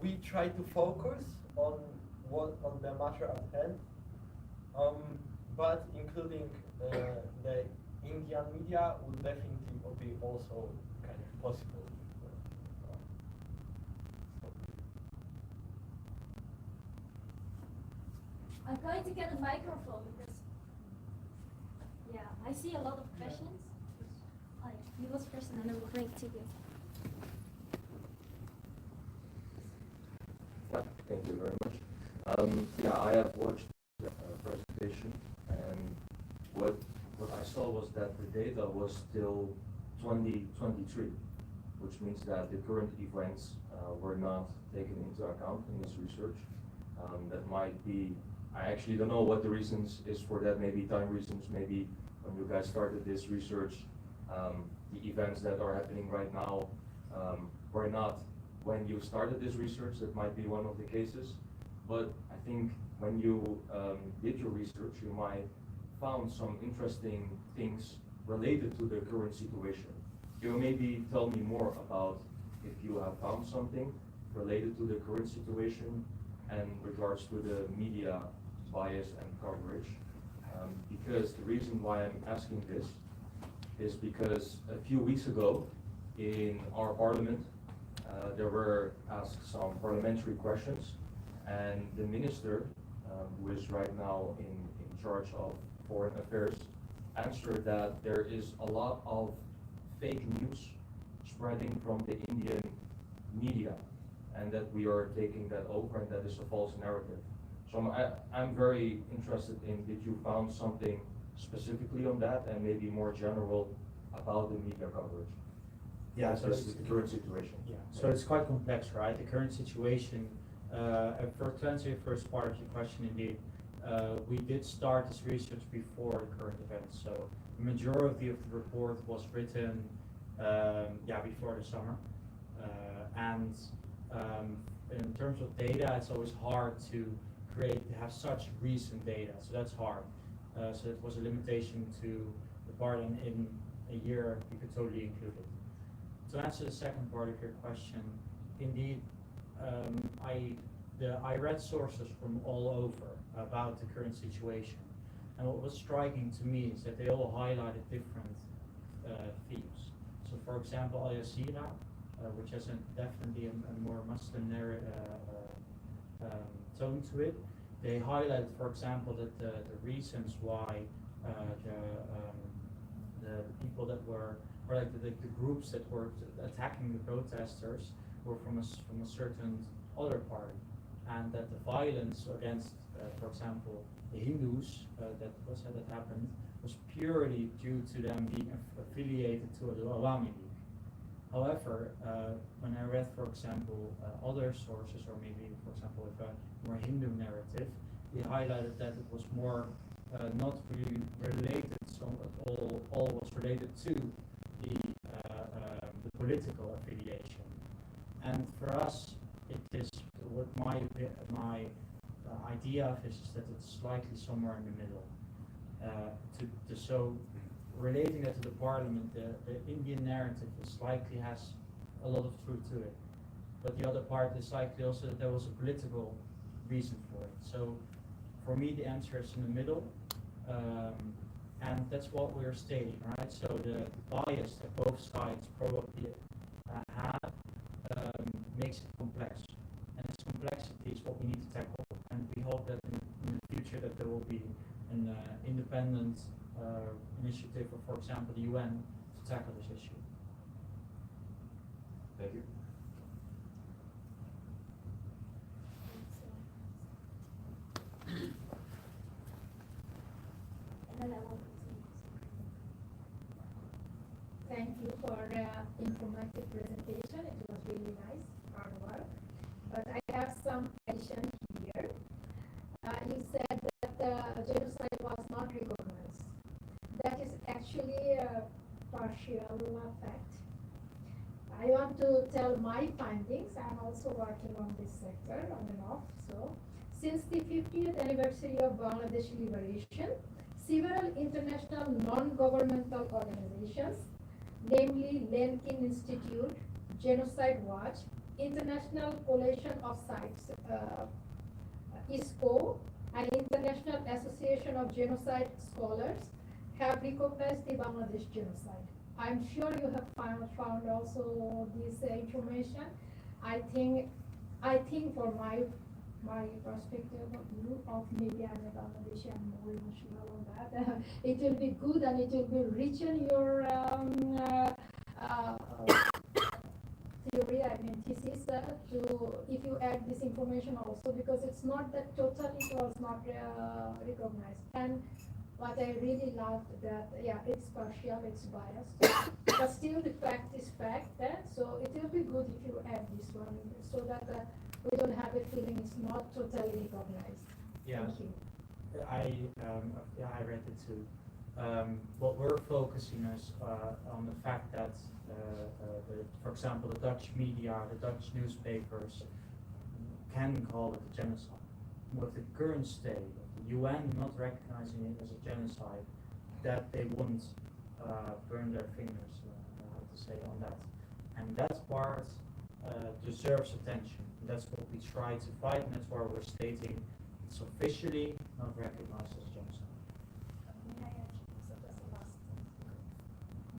we try to focus on the matter at hand, but including the Indian media would definitely be also kind of possible. I'm going to get a microphone because, I see a lot of questions. You was first and then I will bring it to you. Thank you very much. I have watched the presentation, and what I saw was that the data was still 2023, which means that the current events were not taken into account in this research. That might be, I actually don't know what the reasons is for that, maybe time reasons, maybe when you guys started this research, the events that are happening right now were not when you started this research. That might be one of the cases, but I think when you did your research, you might found some interesting things related to the current situation. Can you maybe tell me more about if you have found something related to the current situation and regards to the media bias and coverage? Because the reason why I'm asking this is because a few weeks ago in our parliament, there were asked some parliamentary questions, and the minister, who is right now in charge of foreign affairs, answered that there is a lot of fake news spreading from the Indian media, and that we are taking that over, and that is a false narrative. So I'm very interested in, did you found something specifically on that, and maybe more general about the media coverage? Yeah, so this is the current situation. Yeah, so it's quite complex, right? The current situation, to answer your first part of your question, indeed, we did start this research before the current events. So the majority of the report was written, before the summer. In terms of data, it's always hard to have such recent data, so that's hard. So it was a limitation to the part in a year you could totally include it. To answer the second part of your question, indeed, I read sources from all over about the current situation, and what was striking to me is that they all highlighted different themes. So, for example, Al Jazeera, which has definitely a more Muslim tone to it, they highlighted, for example, that the reasons why the people that were, or like the groups that were attacking the protesters were from a certain other party, and that the violence against, for example, the Hindus that happened was purely due to them being affiliated to the Awami League. However, when I read, for example, other sources, or maybe, for example, with a more Hindu narrative, they highlighted that it was more not really related, so all was related to the political affiliation. And for us, it is what my idea of is that it's slightly somewhere in the middle. So relating that to the parliament, the Indian narrative is likely has a lot of truth to it, but the other part is likely also that there was a political reason for it. So for me, the answer is in the middle, and that's what we're stating, right? So the bias that both sides probably have makes it complex, and this complexity is what we need to tackle. And we hope that in the future that there will be an independent initiative, or for example, the UN, to tackle this issue. Thank you. Thank you for informative presentation. It was really nice, hard work. But I have some addition here. You said that genocide was not recognized. That is actually a partial fact. I want to tell my findings. I'm also working on this sector on and off. So, since the 50th anniversary of Bangladesh liberation, several international non-governmental organizations, namely Lenkin Institute, Genocide Watch, International Coalition of Sites, ISCO, and International Association of Genocide Scholars, have recognized the Bangladesh genocide. I'm sure you have found also this information. I think for my perspective of view of maybe I'm a Bangladeshi, I'm more emotional on that. It will be good and it will be rich in your theory, thesis, if you add this information also, because it's not that totally it was not recognized. And what I really loved that, it's partial, it's biased, but still the fact is fact. So it will be good if you add this one, so that we don't have a feeling it's not totally recognized. Yeah. Thank you. I read it too. What we're focusing is on the fact that, for example, the Dutch media, the Dutch newspapers can call it a genocide. With the current state of the UN not recognizing it as a genocide, that they wouldn't burn their fingers, how to say, on that. And that part deserves attention. That's what we try to fight, and that's why we're stating it's officially not recognized as genocide.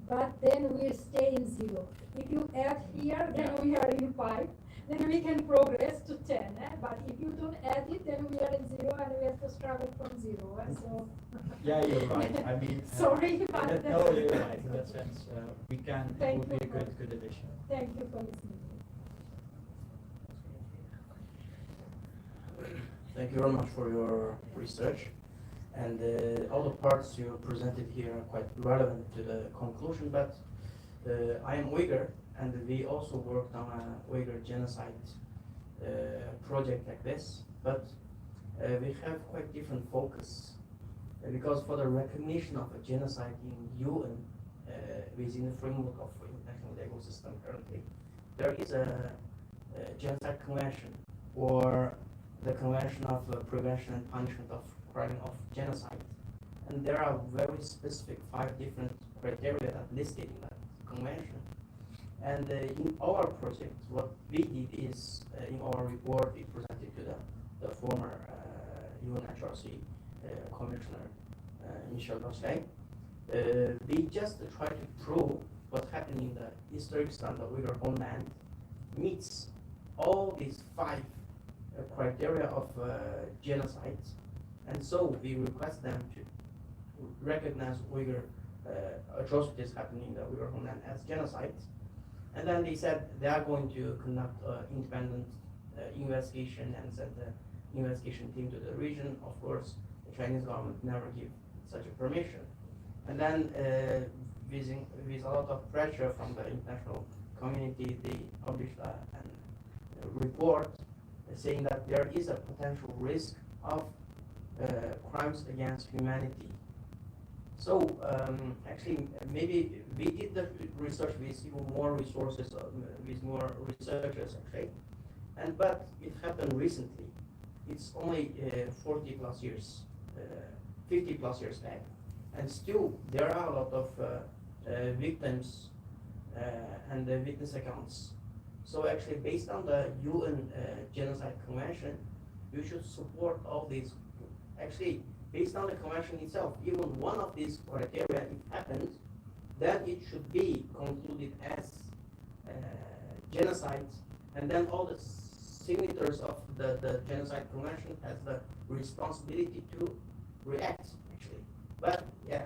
But then we stay in zero. If you add here, then we are in 5. then we can progress to 10. But if you don't add it, then we are at 0 and we have to start it from 0. So Yeah, you're right. I mean, sorry, but no, you're right. In that sense, we can. It Thank would be a you. good addition. Thank you for listening. Thank you very much for your research. And all the parts you presented here are quite relevant to the conclusion, but I am Uyghur, and we also worked on a Uyghur genocide project like this, but we have quite different focus. Because for the recognition of a genocide in UN, within the framework of international legal system currently, there is a genocide convention, or the Convention of Prevention and Punishment of Crime of Genocide. And there are very specific 5 different criteria that listed in that convention. And in our project, what we did is, in our report, we presented to the former UNHRC Commissioner, Michel Bachelet. We just try to prove what happened in the Uzbekistan, the Uyghur homeland, meets all these 5 criteria of genocide, and so we request them to recognize Uyghur atrocities happening in the Uyghur homeland as genocide. And then they said they are going to conduct independent investigation and send the investigation team to the region. Of course, the Chinese government never give such a permission. And then with a lot of pressure from the international community, they published a report saying that there is a potential risk of crimes against humanity. So actually, maybe we did the research with even more resources, with more researchers actually, but it happened recently. It's only 40 plus years, 50 plus years back, and still there are a lot of victims and witness accounts. So actually, based on the UN Genocide Convention, you should support all these. Actually, based on the convention itself, even one of these criteria, if happens, then it should be concluded as genocide, and then all the signatories of the Genocide Convention has the responsibility to react, actually. But yeah,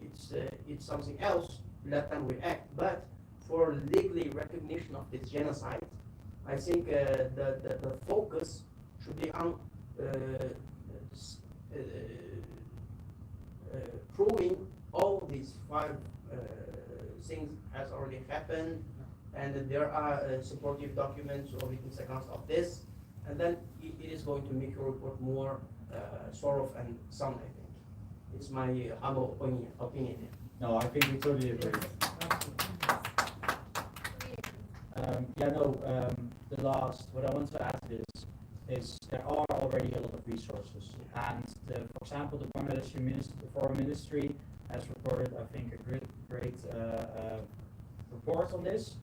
it's something else, let them react. But for legally recognition of this genocide, I think the focus should be on proving all these 5 things has already happened, and there are supportive documents or witness accounts of this, and then it is going to make your report more thorough and sound, I think. It's my humble opinion. No, I think we totally agree. The last, what I want to add is there are already a lot of resources, and for example, the Bangladeshi Foreign Ministry has reported, I think, a great report on this,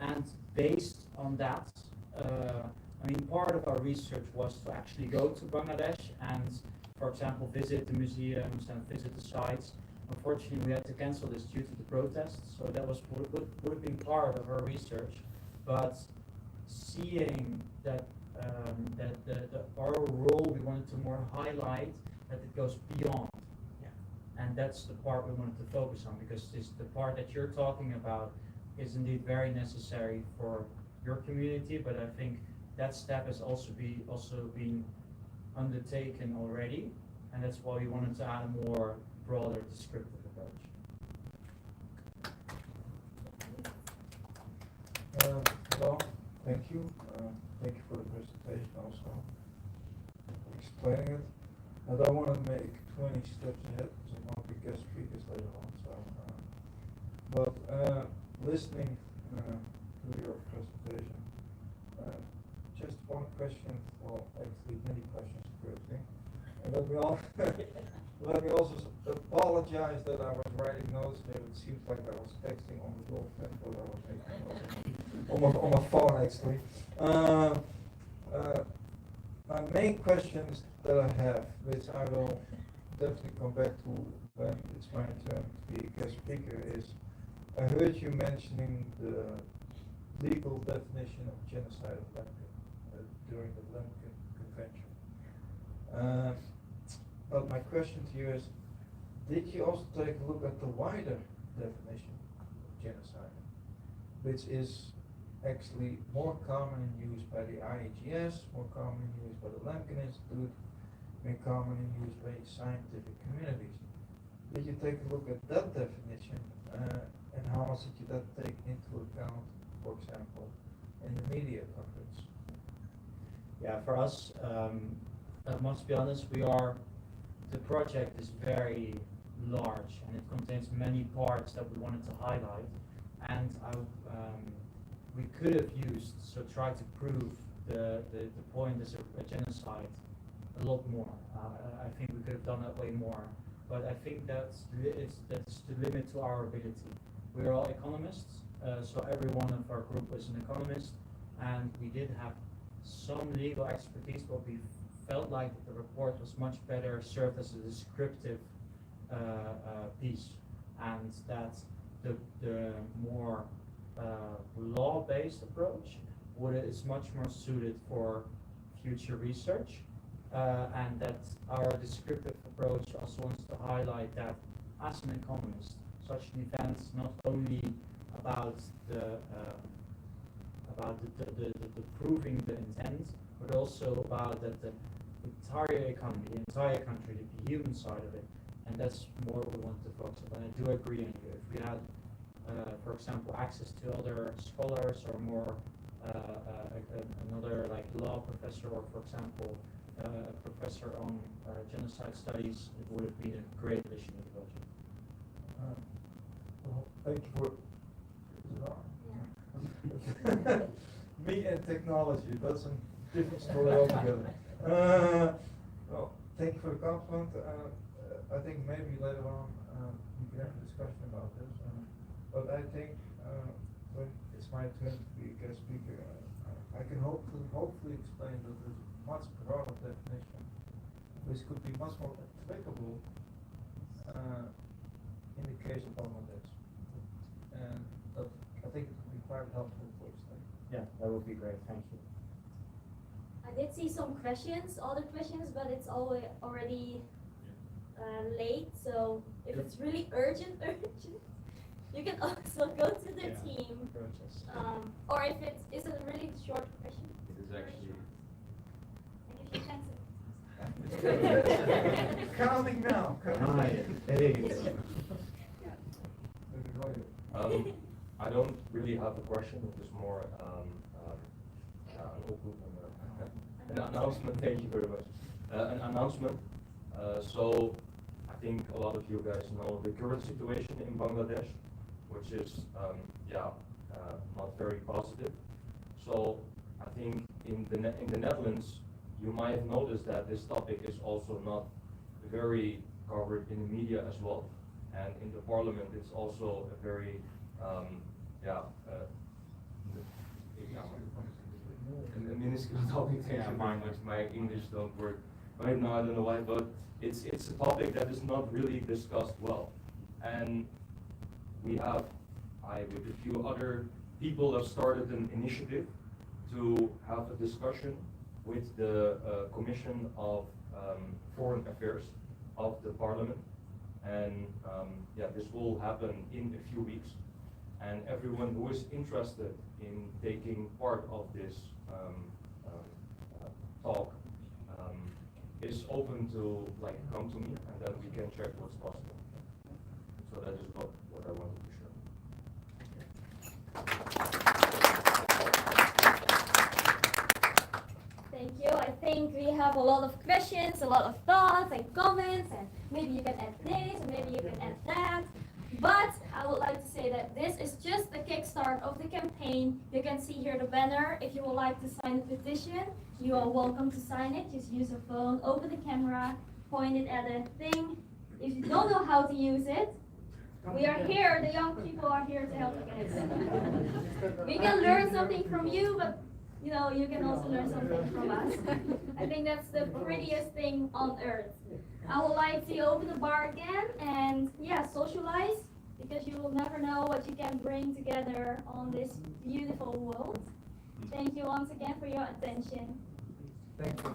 and based on that, part of our research was to actually go to Bangladesh and, for example, visit the museums and visit the sites. Unfortunately, we had to cancel this due to the protests, so that would have been part of our research. But seeing that our role, we wanted to more highlight that it goes beyond, and that's the part we wanted to focus on, because the part that you're talking about is indeed very necessary for your community. But I think that step has also been undertaken already, and that's why we wanted to add a more broader descriptive approach. Well, thank you. Thank you for the presentation also, explaining it. I don't want to make 20 steps ahead because I'm going to be guest speakers later on. But listening to your presentation, just one question, well, actually many questions, quickly. And let me also apologize that I was writing notes there. It seems like I was texting on the dolphin, but I was making notes on my phone actually. My main questions that I have, which I will definitely come back to when it's my turn to be a guest speaker, is I heard you mentioning the legal definition of genocide of Lemkin during the Lemkin Convention. But my question to you is, did you also take a look at the wider definition of genocide, which is actually more common in use by the IEGS, more common in use by the Lemkin Institute, more common in use by scientific communities? Did you take a look at that definition, and how much did you that take into account, for example, in the media coverage? Yeah, for us, I must be honest, the project is very large and it contains many parts that we wanted to highlight, and we could have used, so try to prove the point as a genocide a lot more. I think we could have done that way more, but I think that's the limit to our ability. We're all economists, so every one of our group was an economist, and we did have some legal expertise, but we felt like the report was much better served as a descriptive piece, and that the more law-based approach is much more suited for future research, and that our descriptive approach also wants to highlight that as an economist, such an event is not only about the proving the intent, but also about that the entire economy, the entire country, the human side of it, and that's more what we want to focus on. And I do agree on you. If we had, for example, access to other scholars or more another like law professor, or for example, a professor on genocide studies, it would have been a great addition to the budget. Well, thank you for. Me and technology, that's a different story altogether. Well, thank you for the compliment. I think maybe later on we can have a discussion about this. But I think when it's my turn to be a guest speaker, I can hopefully explain that there's a much broader definition, which could be much more applicable in the case of Bangladesh. And I think it would be quite helpful for you. Yeah, that would be great. Thank you. I did see some questions, other questions, but it's already late. So if it's really urgent, you can also go to the team. Or if it's a really short question. It is actually. And if you can Counting now. It is. I don't really have a question. It is more an announcement. Thank you very much. An announcement. So I think a lot of you guys know the current situation in Bangladesh, which is not very positive. So I think in the Netherlands, you might have noticed that this topic is also not very covered in the media as well, and in the parliament it's also a very a minuscule topic. My English don't work right now. I don't know why, but it's a topic that is not really discussed well, and with a few other people have started an initiative to have a discussion with the Commission of Foreign Affairs of the Parliament, and this will happen in a few weeks, and everyone who is interested in taking part of this talk is open to come to me, and then we can check what's possible. So that is what I wanted to share. Thank you. I think we have a lot of questions, a lot of thoughts and comments, and maybe you can add this, and maybe you can add that. But I would like to say that this is just the kickstart of the campaign. You can see here the banner. If you would like to sign the petition, you are welcome to sign it. Just use a phone, open the camera, point it at a thing. If you don't know how to use it, we are here. The young people are here to help you guys. We can learn something from you, but you can also learn something from us. I think that's the prettiest thing on earth. I would like to open the bar again and socialize. because you will never know what you can bring together on this beautiful world. Thank you once again for your attention. Thank you.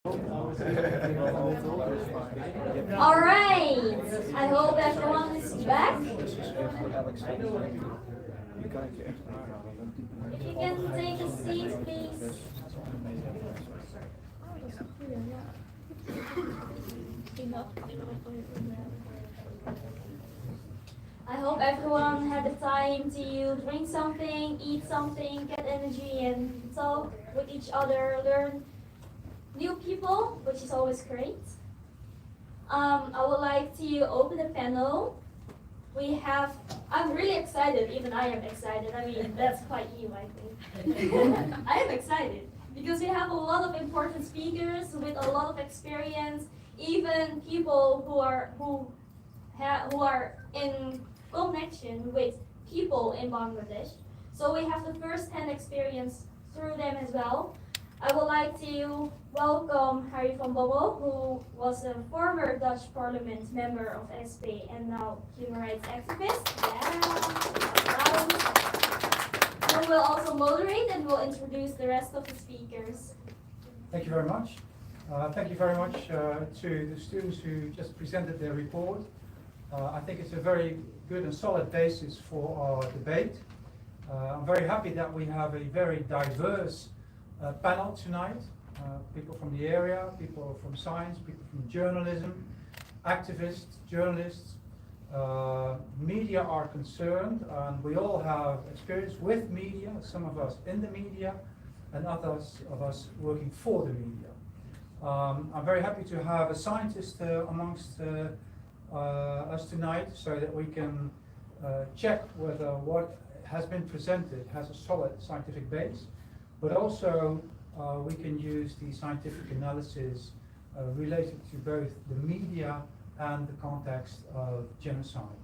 All right. I hope everyone is back. If you can take a seat, please. I hope everyone had the time to drink something, eat something, get energy, and talk with each other, learn new people, which is always great. I would like to open the panel. I'm really excited, even I am excited. I mean, that's quite new, I think. I am excited because we have a lot of important speakers with a lot of experience, even people who are in connection with people in Bangladesh. So we have the first-hand experience through them as well. I would like to welcome Harry van Bommel, who was a former Dutch Parliament member of SP and now human rights activist. Yeah. Who will also moderate and will introduce the rest of the speakers. Thank you very much. Thank you very much to the students who just presented their report. I think it's a very good and solid basis for our debate. I'm very happy that we have a very diverse panel tonight. People from the area, people from science, people from journalism, activists, journalists. Media are concerned, and we all have experience with media, some of us in the media, and others of us working for the media. I'm very happy to have a scientist amongst us tonight so that we can check whether what has been presented has a solid scientific base, but also we can use the scientific analysis related to both the media and the context of genocide.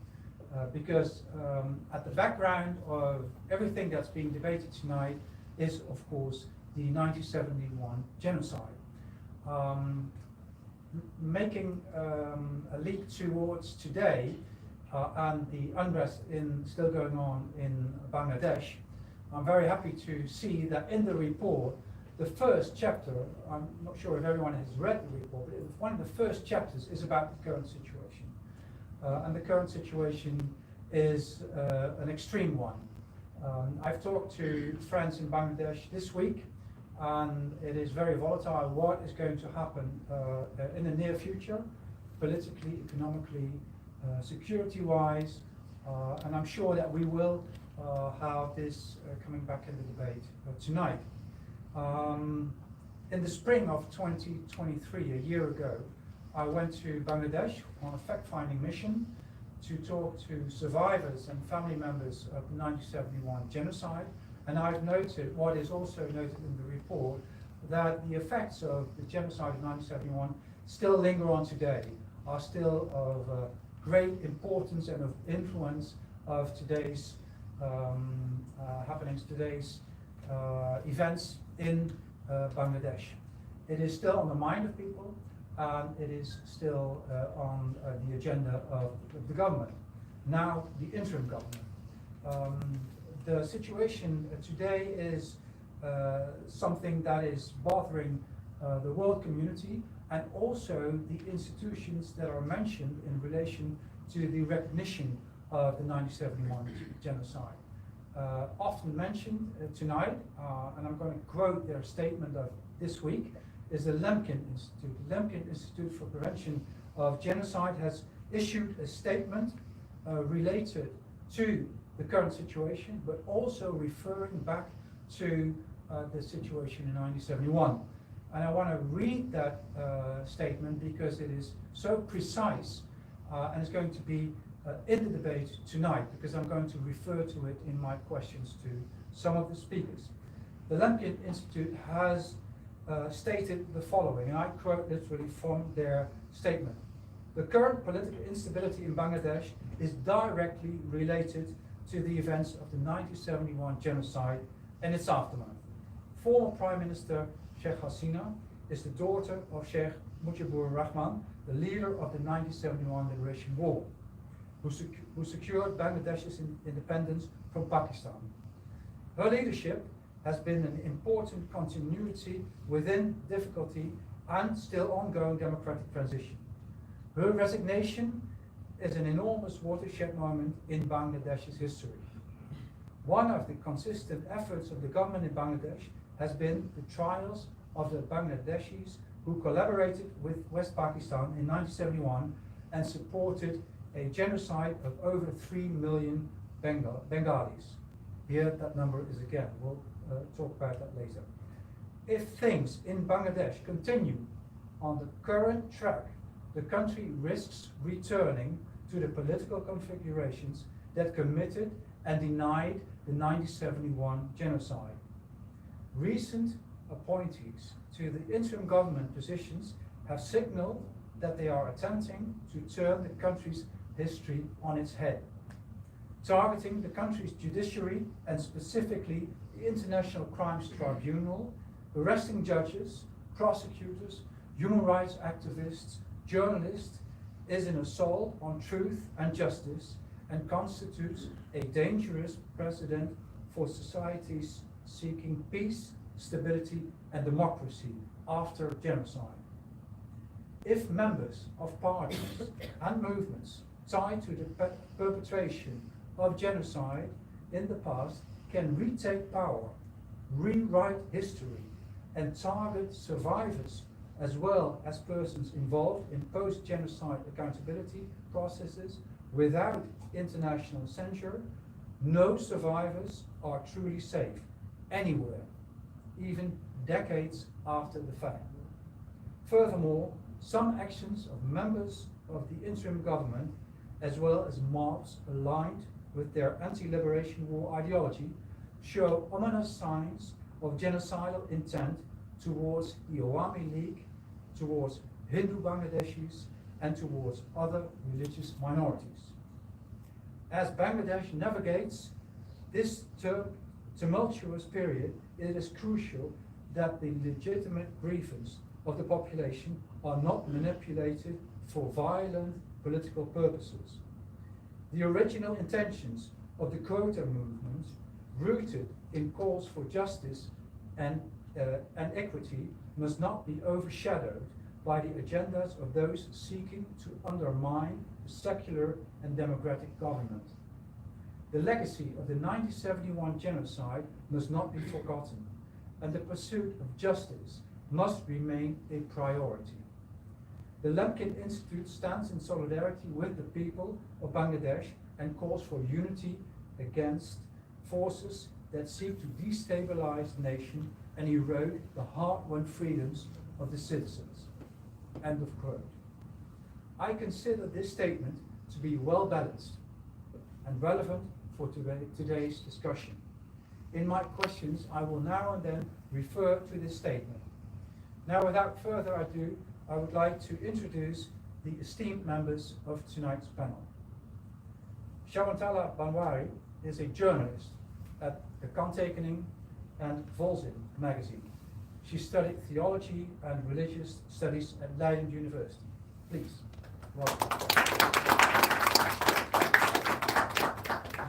Because at the background of everything that's being debated tonight is, of course, the 1971 genocide. Making a leap towards today and the unrest still going on in Bangladesh, I'm very happy to see that in the report, the first chapter, I'm not sure if everyone has read the report, but one of the first chapters is about the current situation. And the current situation is an extreme one. I've talked to friends in Bangladesh this week, and it is very volatile what is going to happen in the near future, politically, economically, security-wise, and I'm sure that we will have this coming back in the debate tonight. In the spring of 2023, a year ago, I went to Bangladesh on a fact-finding mission to talk to survivors and family members of the 1971 genocide. And I've noted, what is also noted in the report, that the effects of the genocide of 1971 still linger on today, are still of great importance and of influence of today's happenings, today's events in Bangladesh. It is still on the mind of people, and it is still on the agenda of the government, now the interim government. The situation today is something that is bothering the world community and also the institutions that are mentioned in relation to the recognition of the 1971 genocide. Often mentioned tonight, and I'm going to quote their statement of this week, is the Lemkin Institute. The Lemkin Institute for Prevention of Genocide has issued a statement related to the current situation, but also referring back to the situation in 1971. And I want to read that statement because it is so precise and it's going to be in the debate tonight, because I'm going to refer to it in my questions to some of the speakers. The Lemkin Institute has stated the following, and I quote literally from their statement. The current political instability in Bangladesh is directly related to the events of the 1971 genocide and its aftermath. Former Prime Minister Sheikh Hasina is the daughter of Sheikh Mujibur Rahman, the leader of the 1971 Liberation War, who secured Bangladesh's independence from Pakistan. Her leadership has been an important continuity within difficulty and still ongoing democratic transition. Her resignation is an enormous watershed moment in Bangladesh's history. One of the consistent efforts of the government in Bangladesh has been the trials of the Bangladeshis who collaborated with West Pakistan in 1971 and supported a genocide of over 3 million Bengalis. Here that number is again, we'll talk about that later. If things in Bangladesh continue on the current track, the country risks returning to the political configurations that committed and denied the 1971 genocide. Recent appointees to the interim government positions have signaled that they are attempting to turn the country's history on its head, targeting the country's judiciary and specifically the International Crimes Tribunal, arresting judges, prosecutors, human rights activists, journalists, is an assault on truth and justice and constitutes a dangerous precedent for societies seeking peace, stability, and democracy after genocide. If members of parties and movements tied to the perpetration of genocide in the past can retake power, rewrite history, and target survivors as well as persons involved in post-genocide accountability processes without international censure, no survivors are truly safe anywhere, even decades after the fact. Furthermore, some actions of members of the interim government, as well as mobs aligned with their anti-liberation war ideology, show ominous signs of genocidal intent towards the Awami League, towards Hindu Bangladeshis, and towards other religious minorities. As Bangladesh navigates this tumultuous period, it is crucial that the legitimate grievance of the population are not manipulated for violent political purposes. The original intentions of the quota movement, rooted in calls for justice and equity, must not be overshadowed by the agendas of those seeking to undermine the secular and democratic government. The legacy of the 1971 genocide must not be forgotten, and the pursuit of justice must remain a priority. The Lemkin Institute stands in solidarity with the people of Bangladesh and calls for unity against forces that seek to destabilize the nation and erode the hard-won freedoms of the citizens. End of quote. I consider this statement to be well balanced and relevant for today's discussion. In my questions, I will now and then refer to this statement. Now, without further ado, I would like to introduce the esteemed members of tonight's panel. Shawantala Banwari is a journalist at the Kanttekening and Volzin magazine. She studied theology and religious studies at Leiden University. Please, welcome.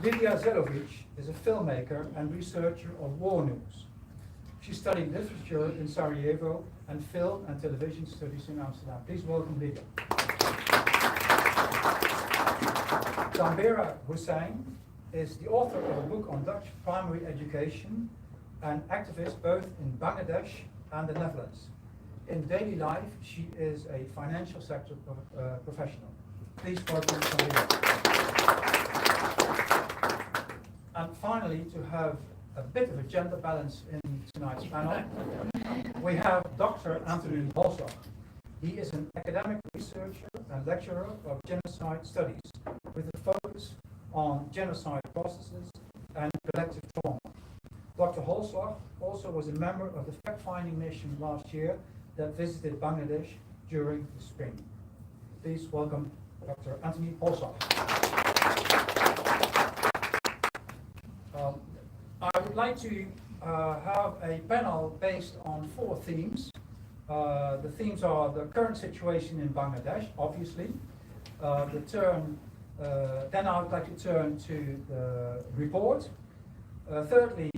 Lydia Zelovic is a filmmaker and researcher of war news. She studied literature in Sarajevo and film and television studies in Amsterdam. Please welcome Lydia. Tambera Hussein is the author of a book on Dutch primary education and activist both in Bangladesh and the Netherlands. In daily life, she is a financial sector professional. Please welcome Tambera. And finally, to have a bit of a gender balance in tonight's panel, we have Dr. Anthony Holzbach. He is an academic researcher and lecturer of genocide studies with a focus on genocide processes and collective trauma. Dr. Holzbach also was a member of the fact-finding mission last year that visited Bangladesh during the spring. Please welcome Dr. Anthony Holzbach. I would like to have a panel based on 4 themes. The themes are the current situation in Bangladesh, obviously. Then I would like to turn to the report. Thirdly,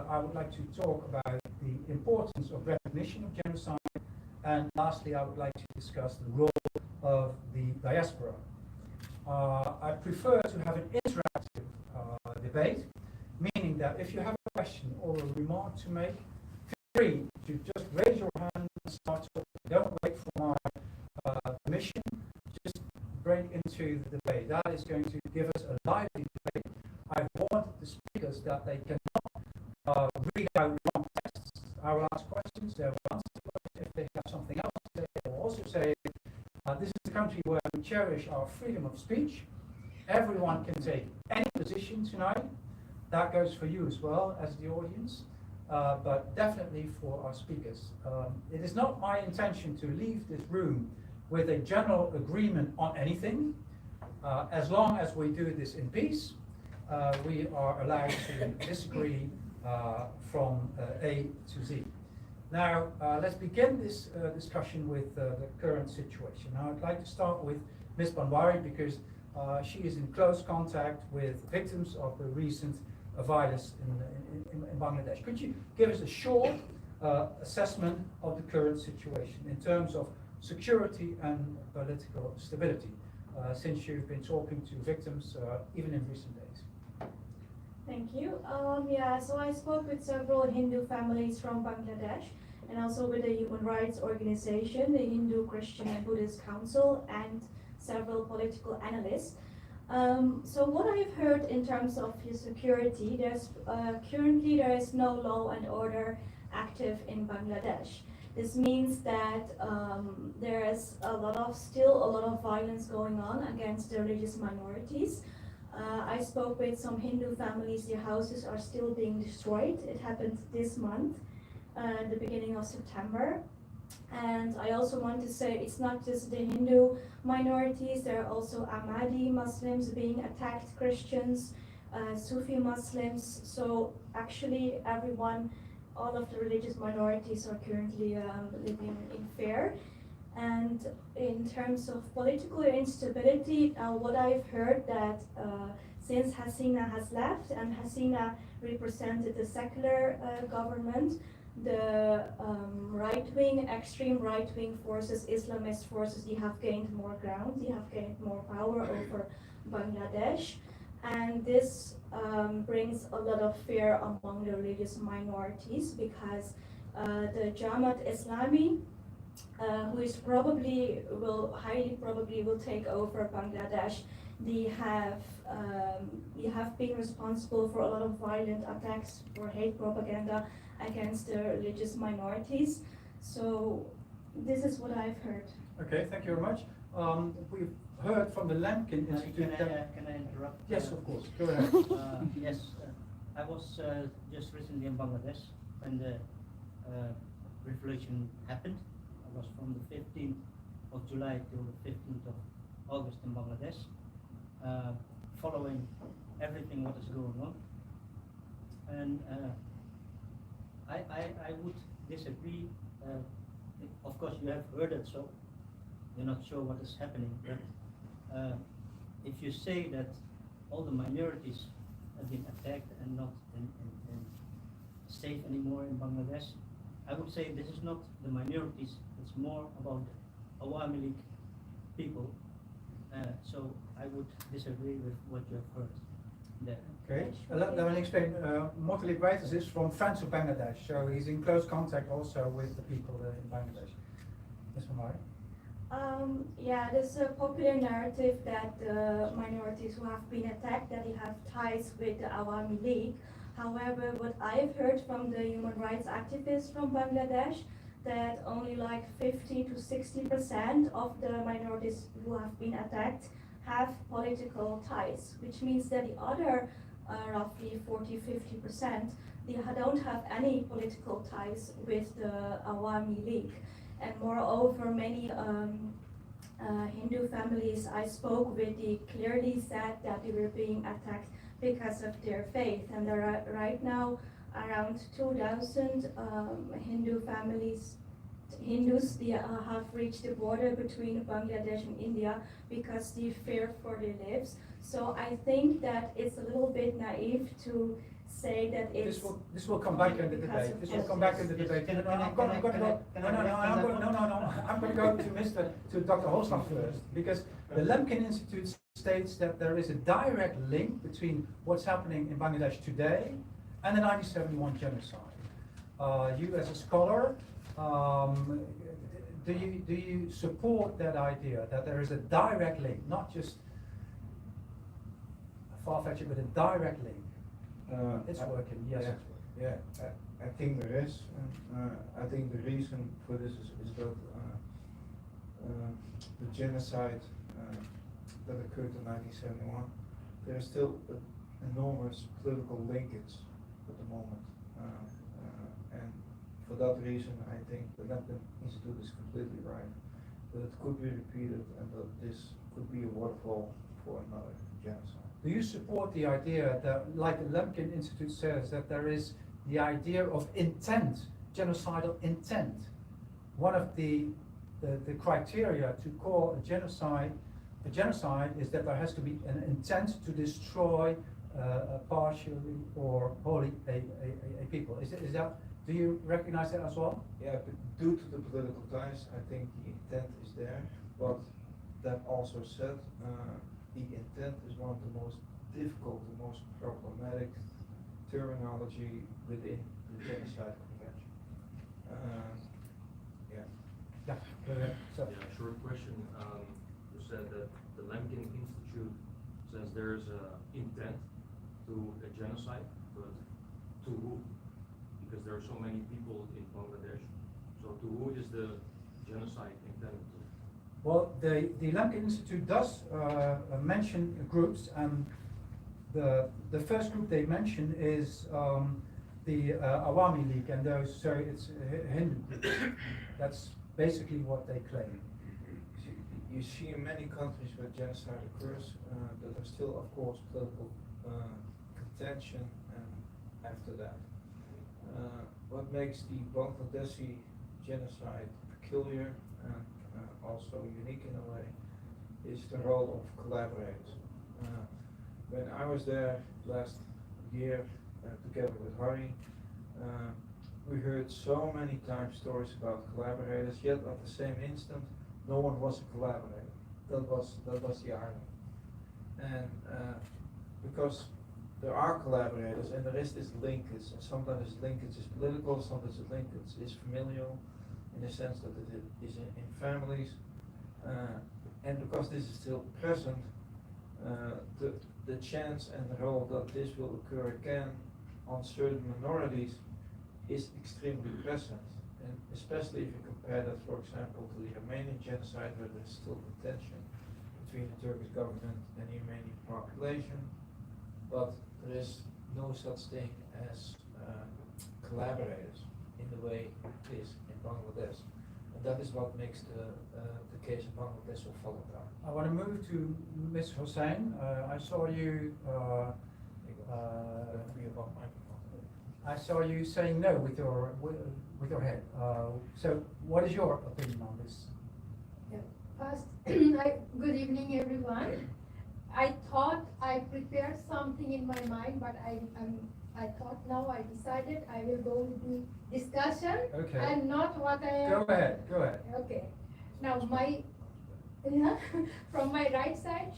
I would like to talk about the importance of recognition of genocide. And lastly, I would like to discuss the role of the diaspora. I prefer to have an interactive debate, meaning that if you have a question or a remark to make, feel free to just raise your hand and start talking. Don't wait for my permission. Just break into the debate. That is going to give us a lively debate. I've warned the speakers that they cannot read out long texts. I will ask questions, they will answer questions. If they have something else to say, they will also say, this is a country where we cherish our freedom of speech. Everyone can take any position tonight. That goes for you as well as the audience, but definitely for our speakers. It is not my intention to leave this room with a general agreement on anything. As long as we do this in peace, we are allowed to disagree from A to Z. Now, let's begin this discussion with the current situation. Now, I'd like to start with Ms. Banwari because she is in close contact with victims of the recent violence in Bangladesh. Could you give us a short assessment of the current situation in terms of security and political stability, since you've been talking to victims even in recent days? Thank you. Yeah, so I spoke with several Hindu families from Bangladesh and also with the human rights organization, the Hindu, Christian and Buddhist Council, and several political analysts. So what I've heard in terms of security, there's currently there is no law and order active in Bangladesh. This means that there is still a lot of violence going on against the religious minorities. I spoke with some Hindu families, their houses are still being destroyed. It happened this month, the beginning of September. And I also want to say it's not just the Hindu minorities, there are also Ahmadi Muslims being attacked, Christians, Sufi Muslims. So actually everyone, all of the religious minorities are currently living in fear. And in terms of political instability, what I've heard that since Hasina has left and Hasina represented the secular government, the right-wing, extreme right-wing forces, Islamist forces, they have gained more ground, they have gained more power over Bangladesh. And this brings a lot of fear among the religious minorities because the Jamaat Islami, who is highly probably will take over Bangladesh, they have been responsible for a lot of violent attacks for hate propaganda against the religious minorities. So this is what I've heard. Okay, thank you very much. We've heard from the Lemkin Institute. Can I interrupt? Yes, of course. Go ahead. Yes, I was just recently in Bangladesh when the revolution happened. I was from the 15th of July till the 15th of August in Bangladesh, following everything what is going on. And I would disagree. Of course, you have heard it, so you're not sure what is happening. But if you say that all the minorities have been attacked and not in safe anymore in Bangladesh, I would say this is not the minorities. It's more about Awami League people. So I would disagree with what you have heard there. Okay, let me explain. Mortally Brightus is from Friends of Bangladesh, so he's in close contact also with the people in Bangladesh. Ms. Mamari? Yeah, there's a popular narrative that the minorities who have been attacked, that they have ties with the Awami League. However, what I've heard from the human rights activists from Bangladesh, that only like 50 to 60% of the minorities who have been attacked have political ties, which means that the other roughly 40-50%, they don't have any political ties with the Awami League. And moreover, many Hindu families I spoke with, they clearly said that they were being attacked because of their faith. And there are right now around 2,000 Hindu families, Hindus, they have reached the border between Bangladesh and India because they fear for their lives. So I think that it's a little bit naive to say that it's... This will come back in the debate. This will come back in the debate. No, I'm going to go to Dr. Holsland first, because the Lemkin Institute states that there is a direct link between what's happening in Bangladesh today and the 1971 genocide. You as a scholar, do you support that idea that there is a direct link, not just far-fetched, but a direct link? It's working, yes. Yeah, I think there is. I think the reason for this is that the genocide that occurred in 1971, there is still an enormous political linkage at the moment. And for that reason, I think the Lemkin Institute is completely right. That it could be repeated and that this could be a waterfall for another genocide. Do you support the idea that, like the Lemkin Institute says, that there is the idea of intent, genocidal intent? One of the criteria to call a genocide is that there has to be an intent to destroy partially or wholly a people. Is that? Do you recognize that as well? Yeah, but due to the political ties, I think the intent is there. But that also said, the intent is one of the most difficult, the most problematic terminology within the Genocide Convention. Yeah. Yeah, go ahead. So, Yeah, short question. You said that the Lemkin Institute says there's intent to a genocide, but to who? Because there are so many people in Bangladesh. So to who is the genocide intended to? well, the Lemkin Institute does mention groups, and the first group they mention is the Awami League, and those, so it's Hindu groups. That's basically what they claim. You see in many countries where genocide occurs, that there's still, of course, political contention after that. What makes the Bangladeshi genocide peculiar and also unique in a way is the role of collaborators. When I was there last year together with Harry, we heard so many times stories about collaborators, yet at the same instant, no one was a collaborator. That was the irony. And because there are collaborators and there is this linkage, and sometimes this linkage is political, sometimes the linkage is familial, in the sense that it is in families. And because this is still present, the chance and the role that this will occur again on certain minorities is extremely present. And especially if you compare that, for example, to the Armenian genocide, where there's still tension between the Turkish government and the Armenian population, but there is no such thing as collaborators in the way it is in Bangladesh. And that is what makes the case in Bangladesh so volatile. I want to move to Ms. Hossein. I saw you. I saw you saying no with your head. So, what is your opinion on this? Yeah. First, good evening, everyone. I thought I prepared something in my mind, but I thought now I decided I will go with the discussion Okay. and not what I. Go ahead. Okay. Now from my right side,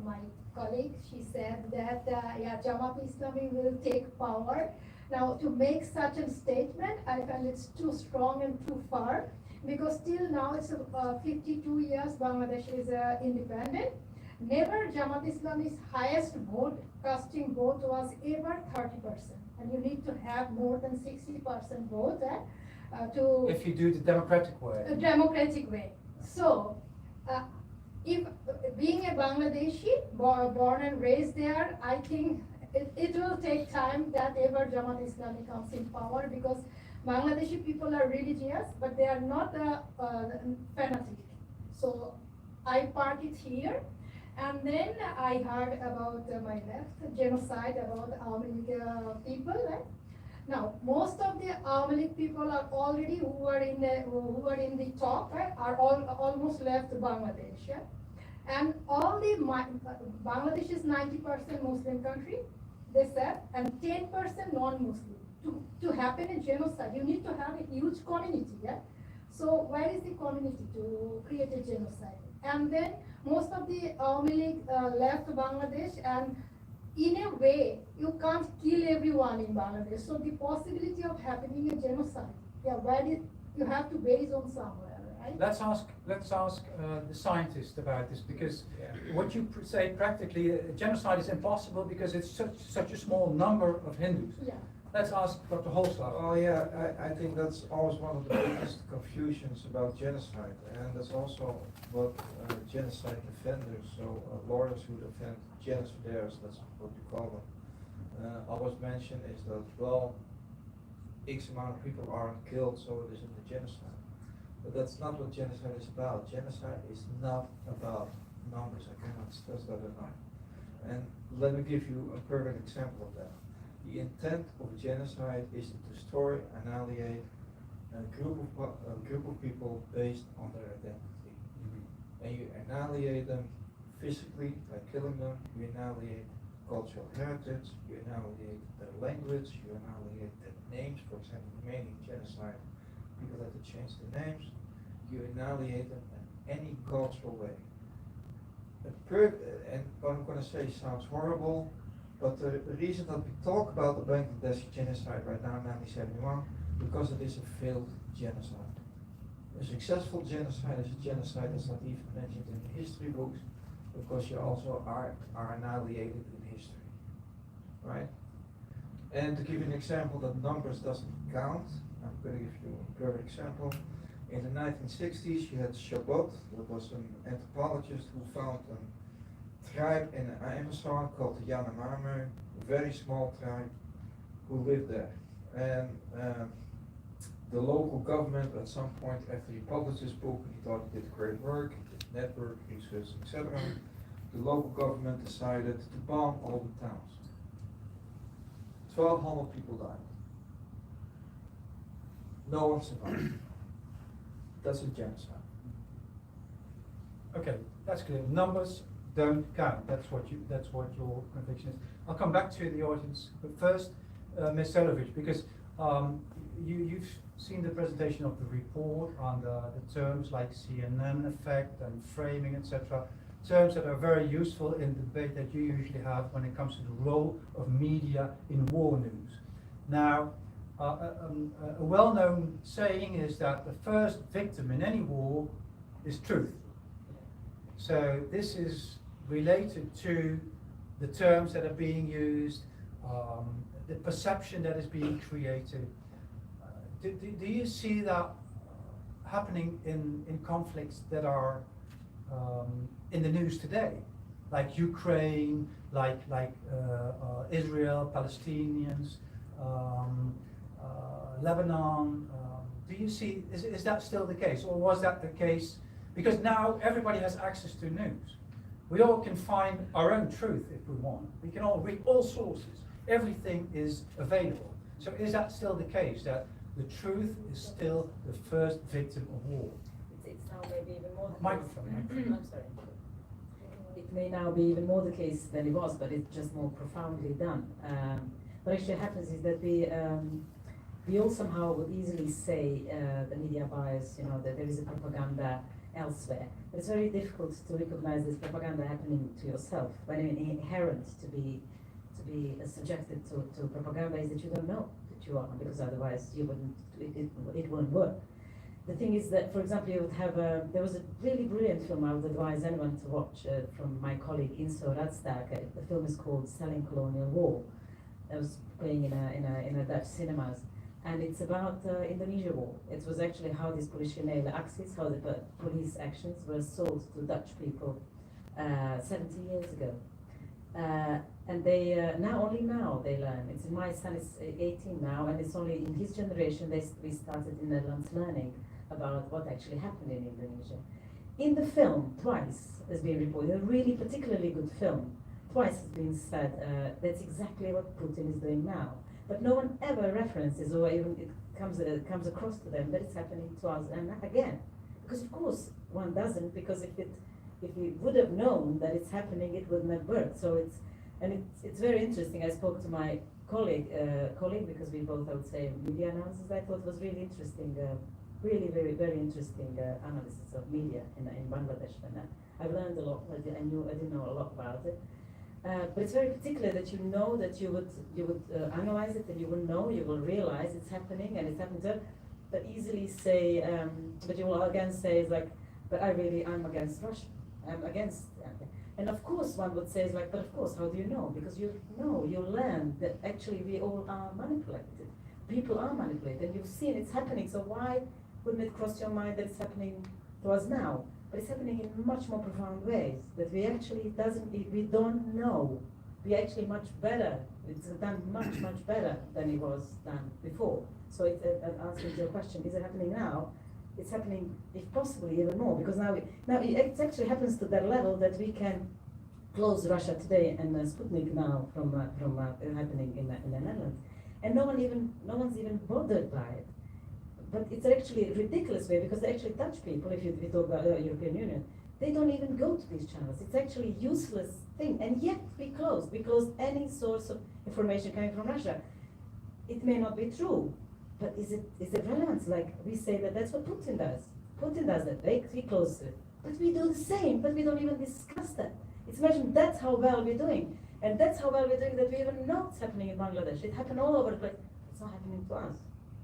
my colleague, she said that Jamaat Islami will take power. Now, to make such a statement, I felt it's too strong and too far, because till now it's 52 years Bangladesh is independent. Never Jamaat Islami's highest casting vote was ever 30%, and you need to have more than 60% vote to. If you do the democratic way. A democratic way. So, if being a Bangladeshi, born and raised there, I think it will take time that ever Jamaat Islami comes in power, because Bangladeshi people are religious, but they are not fanatic. So I park it here. And then I heard about my left, genocide, about Awami people. Right? Now, most of the Awami people are already who are in the top, right, are almost left Bangladesh. Yeah? And all the Bangladesh is 90% Muslim country, they said, and 10% non-Muslim. To happen a genocide, you need to have a huge community. Yeah? So where is the community to create a genocide? And then most of the Awami League left Bangladesh, and in a way, you can't kill everyone in Bangladesh. So the possibility of happening a genocide, yeah, where did you have to base on somewhere, right? Let's ask the scientists about this, because what you say practically, genocide is impossible because it's such a small number of Hindus. Yeah. Let's ask Dr. Holstaff. Oh yeah, I think that's always one of the biggest confusions about genocide, and that's also what genocide defenders, so lawyers who defend genocidaires, that's what you call them, always mention is that, well, X amount of people aren't killed, so it isn't a genocide. But that's not what genocide is about. Genocide is not about numbers. I cannot stress that enough. And let me give you a perfect example of that. The intent of genocide is to destroy, annihilate a group of people based on their identity. And you annihilate them physically by killing them. You annihilate cultural heritage. You annihilate their language. You annihilate their names. For example, Romanian genocide, people had to change their names. You annihilate them in any cultural way. And what I'm going to say sounds horrible, but the reason that we talk about the Bangladeshi genocide right now in 1971, because it is a failed genocide. A successful genocide is a genocide that's not even mentioned in the history books, because you also are annihilated in history, right? And to give you an example that numbers doesn't count, I'm going to give you a perfect example. In the 1960s, you had Chabot, that was an anthropologist who found a tribe in the Amazon called the Yanomami, a very small tribe who lived there. And the local government, at some point after he published his book, he thought he did great work, he did network research, etc. The local government decided to bomb all the towns. 1,200 people died. No one survived. That's a genocide. Okay, that's clear. Numbers don't count. That's what your conviction is. I'll come back to the audience, but first, Ms. Selovich, because you've seen the presentation of the report on the terms like CNN effect and framing, etc. Terms that are very useful in the debate that you usually have when it comes to the role of media in war news. Now, a well-known saying is that the first victim in any war is truth. So this is related to the terms that are being used, the perception that is being created. Do you see that happening in conflicts that are in the news today, like Ukraine, like Israel, Palestinians, Lebanon? Do you see, is that still the case, or was that the case? Because now everybody has access to news. We all can find our own truth if we want. We can all read all sources. Everything is available. So is that still the case, that the truth is still the first victim of war? It's now maybe even more the Microphone. case. I'm sorry. It may now be even more the case than it was, but it's just more profoundly done. What actually happens is that we all somehow would easily say the media bias, that there is a propaganda elsewhere. But it's very difficult to recognize this propaganda happening to yourself, when inherent to be subjected to propaganda is that you don't know that you are, because otherwise you wouldn't, it won't work. The thing is that, for example, you would have there was a really brilliant film I would advise anyone to watch from my colleague Inso Radstak. The film is called Selling Colonial War. It was playing in a Dutch cinemas. And it's about Indonesia war. It was actually how these politionele acties, how the police actions were sold to Dutch people 70 years ago. And they only now they learn. It's my son is 18 now, and it's only in his generation we started in Netherlands learning about what actually happened in Indonesia. In the film, twice has been reported, a really particularly good film, twice has been said that's exactly what Putin is doing now. But no one ever references, or even it comes across to them that it's happening to us and again. Because of course one doesn't, because if we would have known that it's happening, it wouldn't have worked. So it's very interesting. I spoke to my colleague because we both, I would say, media announcers. I thought it was really interesting really very interesting analysis of media in Bangladesh, and I've learned a lot. I didn't know a lot about it. But it's very particular that you know that you would analyze it, and you will know, you will realize it's happening, and it's happening to, but easily say, but you will again say, it's like, but I'm against Russia, I'm against, and of course one would say, it's like, but of course, how do you know? Because you know, you learn that actually we all are manipulated. People are manipulated, and you've seen it's happening, so why wouldn't it cross your mind that it's happening to us now? But it's happening in much more profound ways that we actually we don't know. We actually much better. It's done much better than it was done before. So it's answering your question: is it happening now? It's happening, if possibly, even more, because now it actually happens to that level that we can close Russia today and Sputnik now from happening in the Netherlands, and no one's even bothered by it. But it's actually a ridiculous way, because they actually touch people. If you talk about the European Union, they don't even go to these channels. It's actually a useless thing, and yet we closed any source of information coming from Russia. It may not be true, but is it relevant? Like we say that's what Putin does. Putin does that. We close it, but we do the same. But we don't even discuss that. It's imagine that's how well we're doing, and that's how well we're doing that we even know it's happening in Bangladesh. It happened all over the place. It's not happening to us.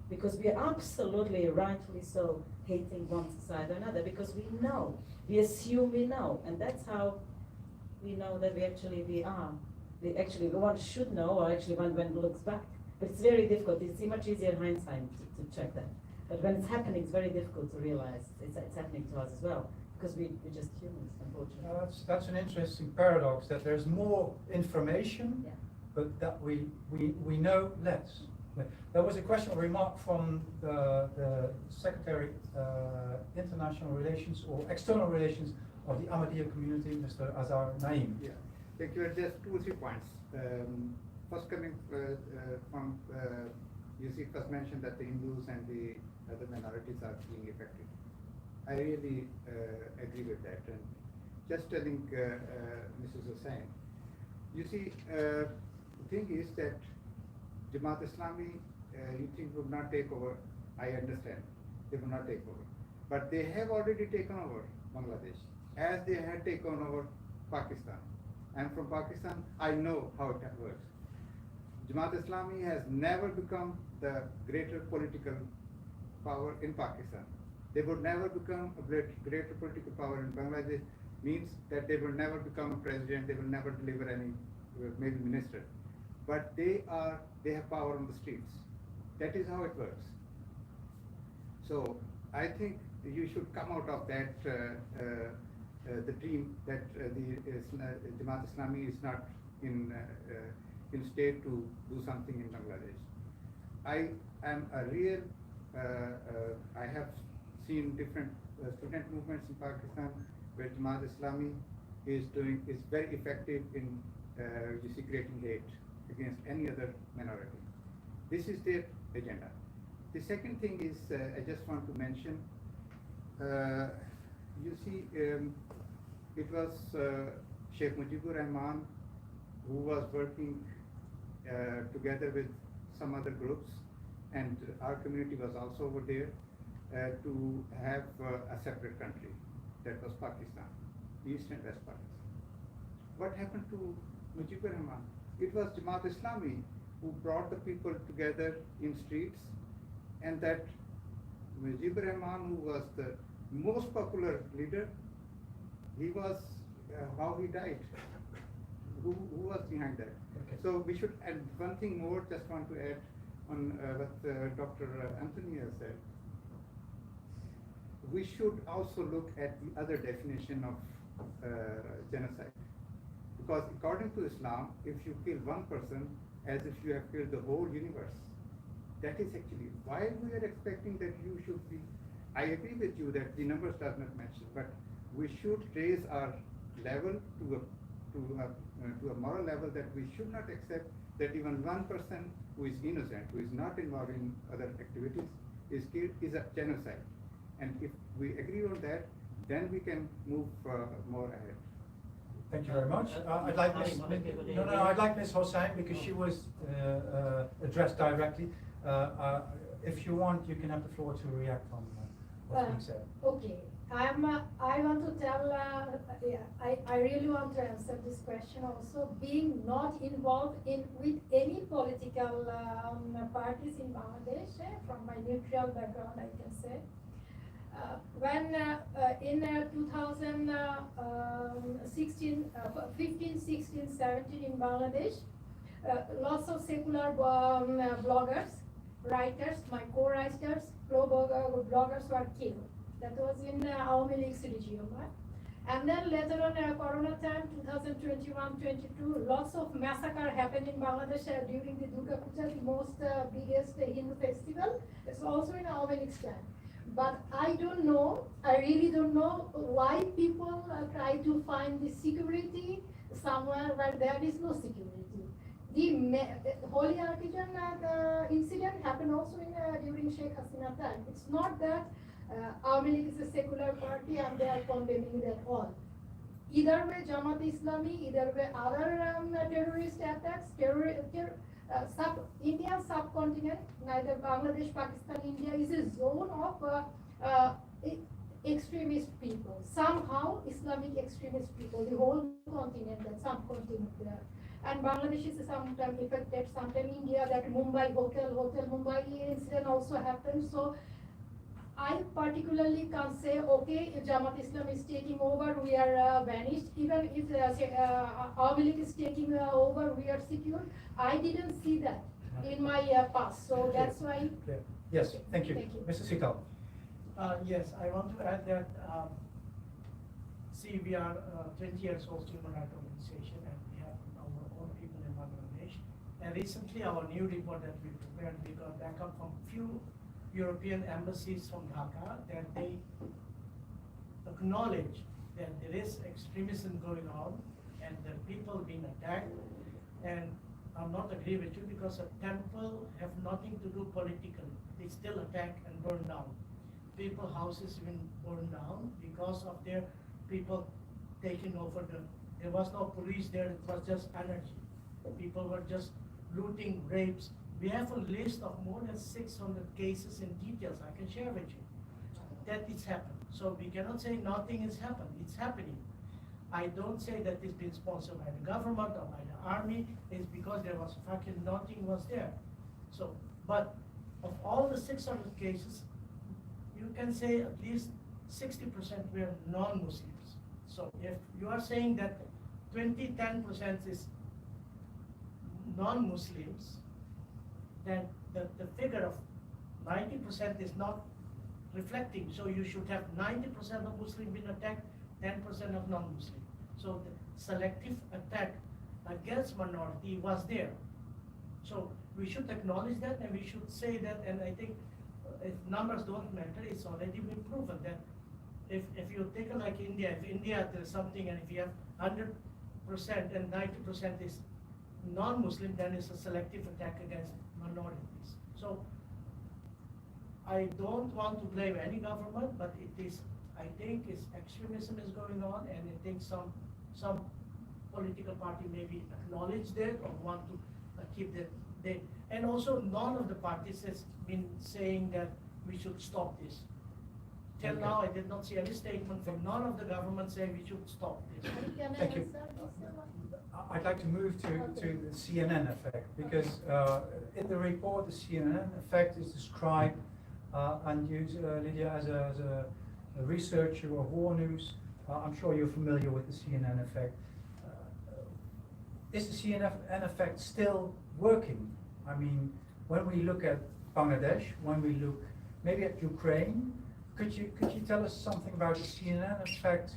Because we are absolutely, rightfully so, hating one side or another, because we assume we know, and that's how we know that we are. One should know, or actually one looks back. But it's very difficult. It's much easier in hindsight to check that. But when it's happening, it's very difficult to realize it's happening to us as well, because we're just humans, unfortunately. That's an interesting paradox, that there's more information, but that we know less. There was a question or remark from the Secretary International Relations or External Relations of the Ahmadiyya community, Mr. Azhar Naeem. Yeah, thank you. Just 2 or 3 points. First, coming from, you see, first mentioned that the Hindus and the other minorities are being affected. I really agree with that. And just telling Mrs. Hussain, you see, the thing is that Jamaat Islami, you think would not take over. I understand they will not take over, but they have already taken over Bangladesh, as they had taken over Pakistan. I'm from Pakistan. I know how it works. Jamaat Islami has never become the greater political power in Pakistan. They would never become a greater political power in Bangladesh. Means that they will never become a president. They will never deliver any maybe minister. But they have power on the streets. That is how it works. So I think you should come out of that the dream that the Jamaat Islami is not in state to do something in Bangladesh. I am a real. I have seen different student movements in Pakistan where Jamaat Islami is very effective in creating hate against any other minority. This is their agenda. The second thing is, I just want to mention, it was Sheikh Mujibur Rahman who was working together with some other groups, and our community was also over there to have a separate country. That was Pakistan, East and West Pakistan. What happened to Mujibur Rahman? It was Jamaat Islami who brought the people together in streets, and that Mujibur Rahman, who was the most popular leader, he was how he died. Who was behind that? Okay. So we should add one thing more. Just want to add on what Dr. Anthony has said. We should also look at the other definition of genocide. Because according to Islam, if you kill one person, as if you have killed the whole universe, that is actually why we are expecting that you should be. I agree with you that the numbers does not mention, but we should raise our level to a moral level that we should not accept that even one person who is innocent, who is not involved in other activities, is killed, is a genocide. And if we agree on that, then we can move more ahead. Thank you very much. I'd like Ms. Hossain, because she was addressed directly. If you want, you can have the floor to react on that. what's being said. Okay, I want to tell, I really want to answer this question also. Being not involved with any political parties in Bangladesh, from my neutral background, I can say. When in 2016, 15, 16, 17 in Bangladesh, lots of secular bloggers, writers, my co-writers, bloggers were killed. That was in Awami League's regime. And then later on, Corona time, 2021-22, lots of massacre happened in Bangladesh during the Durga Puja, the most biggest Hindu festival. It's also in Awami League's time. But I don't know, I really don't know why people try to find the security somewhere where there is no security. The Holy Artisan incident happened also in during Sheikh Hasina time. It's not that Awami League is a secular party and they are condemning it at all. Either way, Jamaat Islami, either way, other terrorist attacks, Indian subcontinent, neither Bangladesh, Pakistan, India is a zone of extremist people. Somehow, Islamic extremist people, the whole continent and subcontinent there. And Bangladesh is sometimes affected, sometimes India, that Mumbai Hotel Mumbai incident also happened. So I particularly can say, okay, if Jamaat Islam is taking over, we are vanished. Even if Awami League is taking over, we are secure. I didn't see that in my past, so that's why. Yes, thank you. Thank you. Mr. Sikal. Yes, I want to add that, see, we are 20 years old human rights organization and we have our own people in Bangladesh. And recently our new report that we prepared, we got backup from few European embassies from Dhaka that they acknowledge that there is extremism going on and the people being attacked. And I'm not agree with you because a temple have nothing to do politically. They still attack and burn down. People houses even burned down because of their people taking over there was no police there, it was just energy. People were just looting, rapes. We have a list of more than 600 cases in details I can share with you. That it's happened. So we cannot say nothing has happened. It's happening. I don't say that it's been sponsored by the government or by the army. It's because there was fucking nothing was there. So, but of all the 600 cases, you can say at least 60% were non-Muslims. So if you are saying that 10% is non-Muslims, then the figure of 90% is not reflecting. So you should have 90% of Muslim being attacked, 10% of non-Muslim. So the selective attack against minority was there. So we should acknowledge that and we should say that, and I think if numbers don't matter, it's already been proven that if you take a like India, if India there's something and if you have 100% and 90% is non-Muslim, then it's a selective attack against minorities. So I don't want to blame any government, but it is, I think it's extremism is going on, and I think some political party maybe acknowledge that or want to keep that. And also none of the parties has been saying that we should stop this. Till now, I did not see any statement from none of the government saying we should stop this. Thank you. I'd like to move to the CNN effect, because in the report, the CNN effect is described, and you, Lydia, as a researcher of war news, I'm sure you're familiar with the CNN effect. Is the CNN effect still working? I mean, when we look at Bangladesh, when we look maybe at Ukraine, could you tell us something about the CNN effect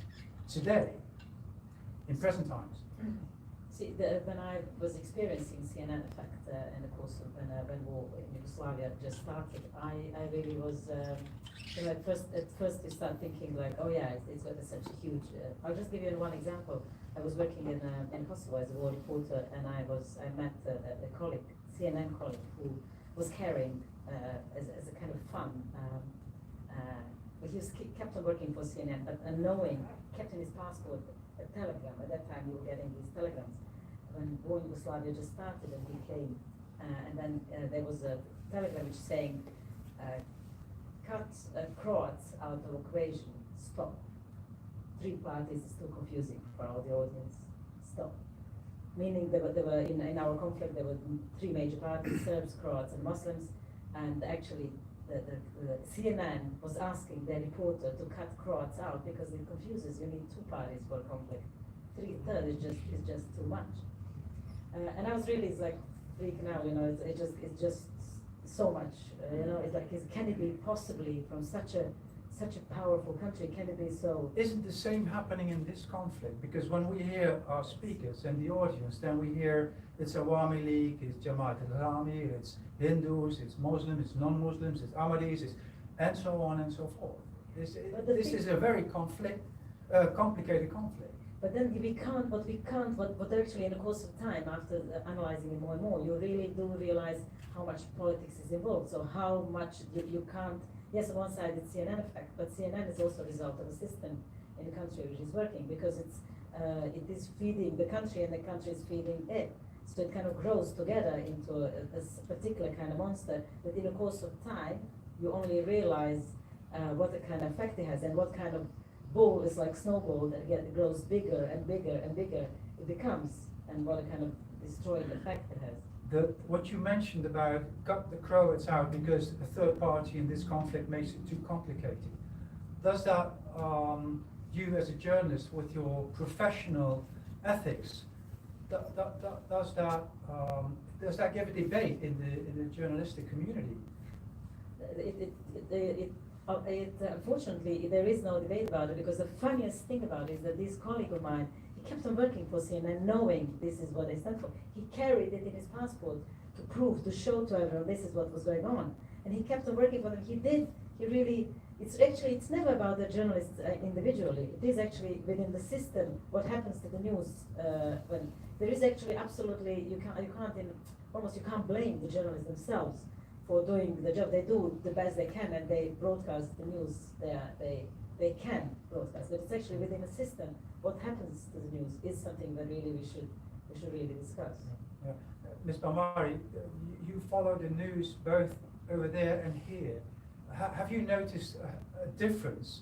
today, in present times? See, when I was experiencing CNN effect in the course of when war in Yugoslavia just started, I really was, you know, at first you start thinking like, oh yeah, it's got such a huge, I'll just give you one example. I was working in Kosovo as a war reporter, and I met a colleague, CNN colleague, who was carrying, as a kind of fun, he kept on working for CNN, but knowing, kept in his passport a telegram. At that time, you were getting these telegrams. When war in Yugoslavia just started, and he came, and then there was a telegram which saying, cut Croats out of equation, stop. Three parties is too confusing for the audience, stop. Meaning there were in our conflict there were three major parties, Serbs, Croats and Muslims, and actually the CNN was asking their reporter to cut Croats out because it confuses, you need two parties for a conflict. Third is just too much. And I was really like freaking out, you know, it's just so much, you know, it's like, can it be possibly from such a powerful country, can it be so? Isn't the same happening in this conflict? Because when we hear our speakers and the audience, then we hear it's Awami League, it's Jamaat al-Islami, it's Hindus, it's Muslims, it's non-Muslims, it's Ahmadis, and so on and so forth. This is a very complicated conflict. But then what actually in the course of time, after analyzing it more and more, you really do realize how much politics is involved. So how much you can't. Yes, on one side it's CNN effect, but CNN is also a result of a system in the country which is working because it is feeding the country and the country is feeding it. So it kind of grows together into a particular kind of monster that in the course of time you only realize what the kind of effect it has and what kind of ball is like snowball that grows bigger and bigger and bigger it becomes and what a kind of destroying effect it has. What you mentioned about cut the Croats out because a third party in this conflict makes it too complicated. Does that, you as a journalist with your professional ethics, does that give a debate in the journalistic community? Unfortunately, there is no debate about it because the funniest thing about it is that this colleague of mine, he kept on working for CNN knowing this is what they stand for. He carried it in his passport to prove, to show to everyone this is what was going on. And he kept on working for them. It's never about the journalists individually. It is actually within the system what happens to the news when there is actually absolutely, you can't blame the journalists themselves for doing the job. They do the best they can and they broadcast the news they can broadcast. But it's actually within the system what happens to the news is something that really we should really discuss. Yeah. Ms. Balmari, you follow the news both over there and here. Have you noticed a difference?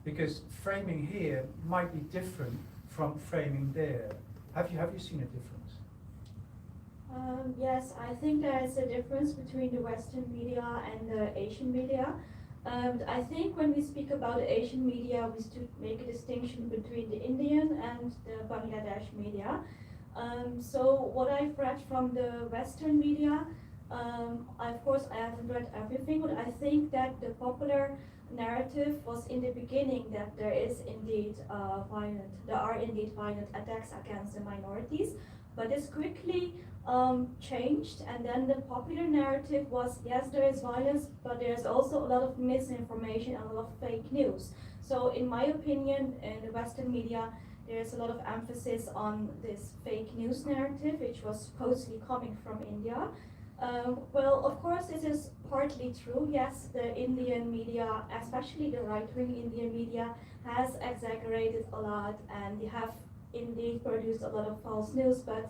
Because framing here might be different from framing there. Have you seen a difference? Yes, I think there is a difference between the Western media and the Asian media. I think when we speak about the Asian media, we should make a distinction between the Indian and the Bangladesh media. So what I've read from the Western media, of course I haven't read everything, but I think that the popular narrative was in the beginning that there are indeed violent attacks against the minorities, but this quickly changed, and then the popular narrative was, yes, there is violence, but there's also a lot of misinformation and a lot of fake news. So in my opinion, in the Western media, there's a lot of emphasis on this fake news narrative, which was supposedly coming from India. Well, of course, this is partly true. Yes, the Indian media, especially the right-wing Indian media, has exaggerated a lot, and they have indeed produced a lot of false news, but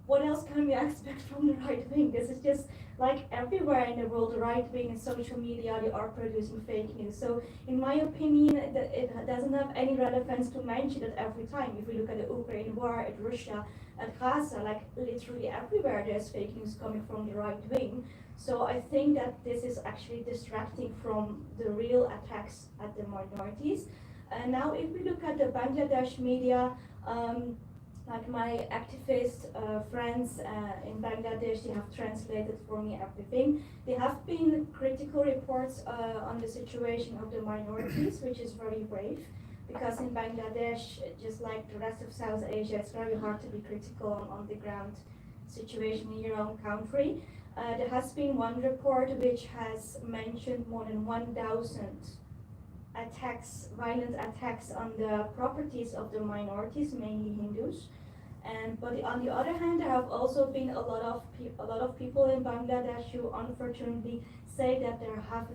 what else can we expect from the right wing? This is just like everywhere in the world, the right wing and social media, they are producing fake news. So in my opinion, it doesn't have any relevance to mention it every time. If we look at the Ukraine war, at Russia, at Gaza, like literally everywhere there's fake news coming from the right wing. So I think that this is actually distracting from the real attacks at the minorities. And now if we look at the Bangladesh media, like my activist friends in Bangladesh, they have translated for me everything. There have been critical reports on the situation of the minorities, which is very brave, because in Bangladesh, just like the rest of South Asia, it's very hard to be critical on the ground situation in your own country. There has been one report which has mentioned more than 1,000 attacks, violent attacks on the properties of the minorities, mainly Hindus. But on the other hand, there have also been a lot of people in Bangladesh who unfortunately say that there have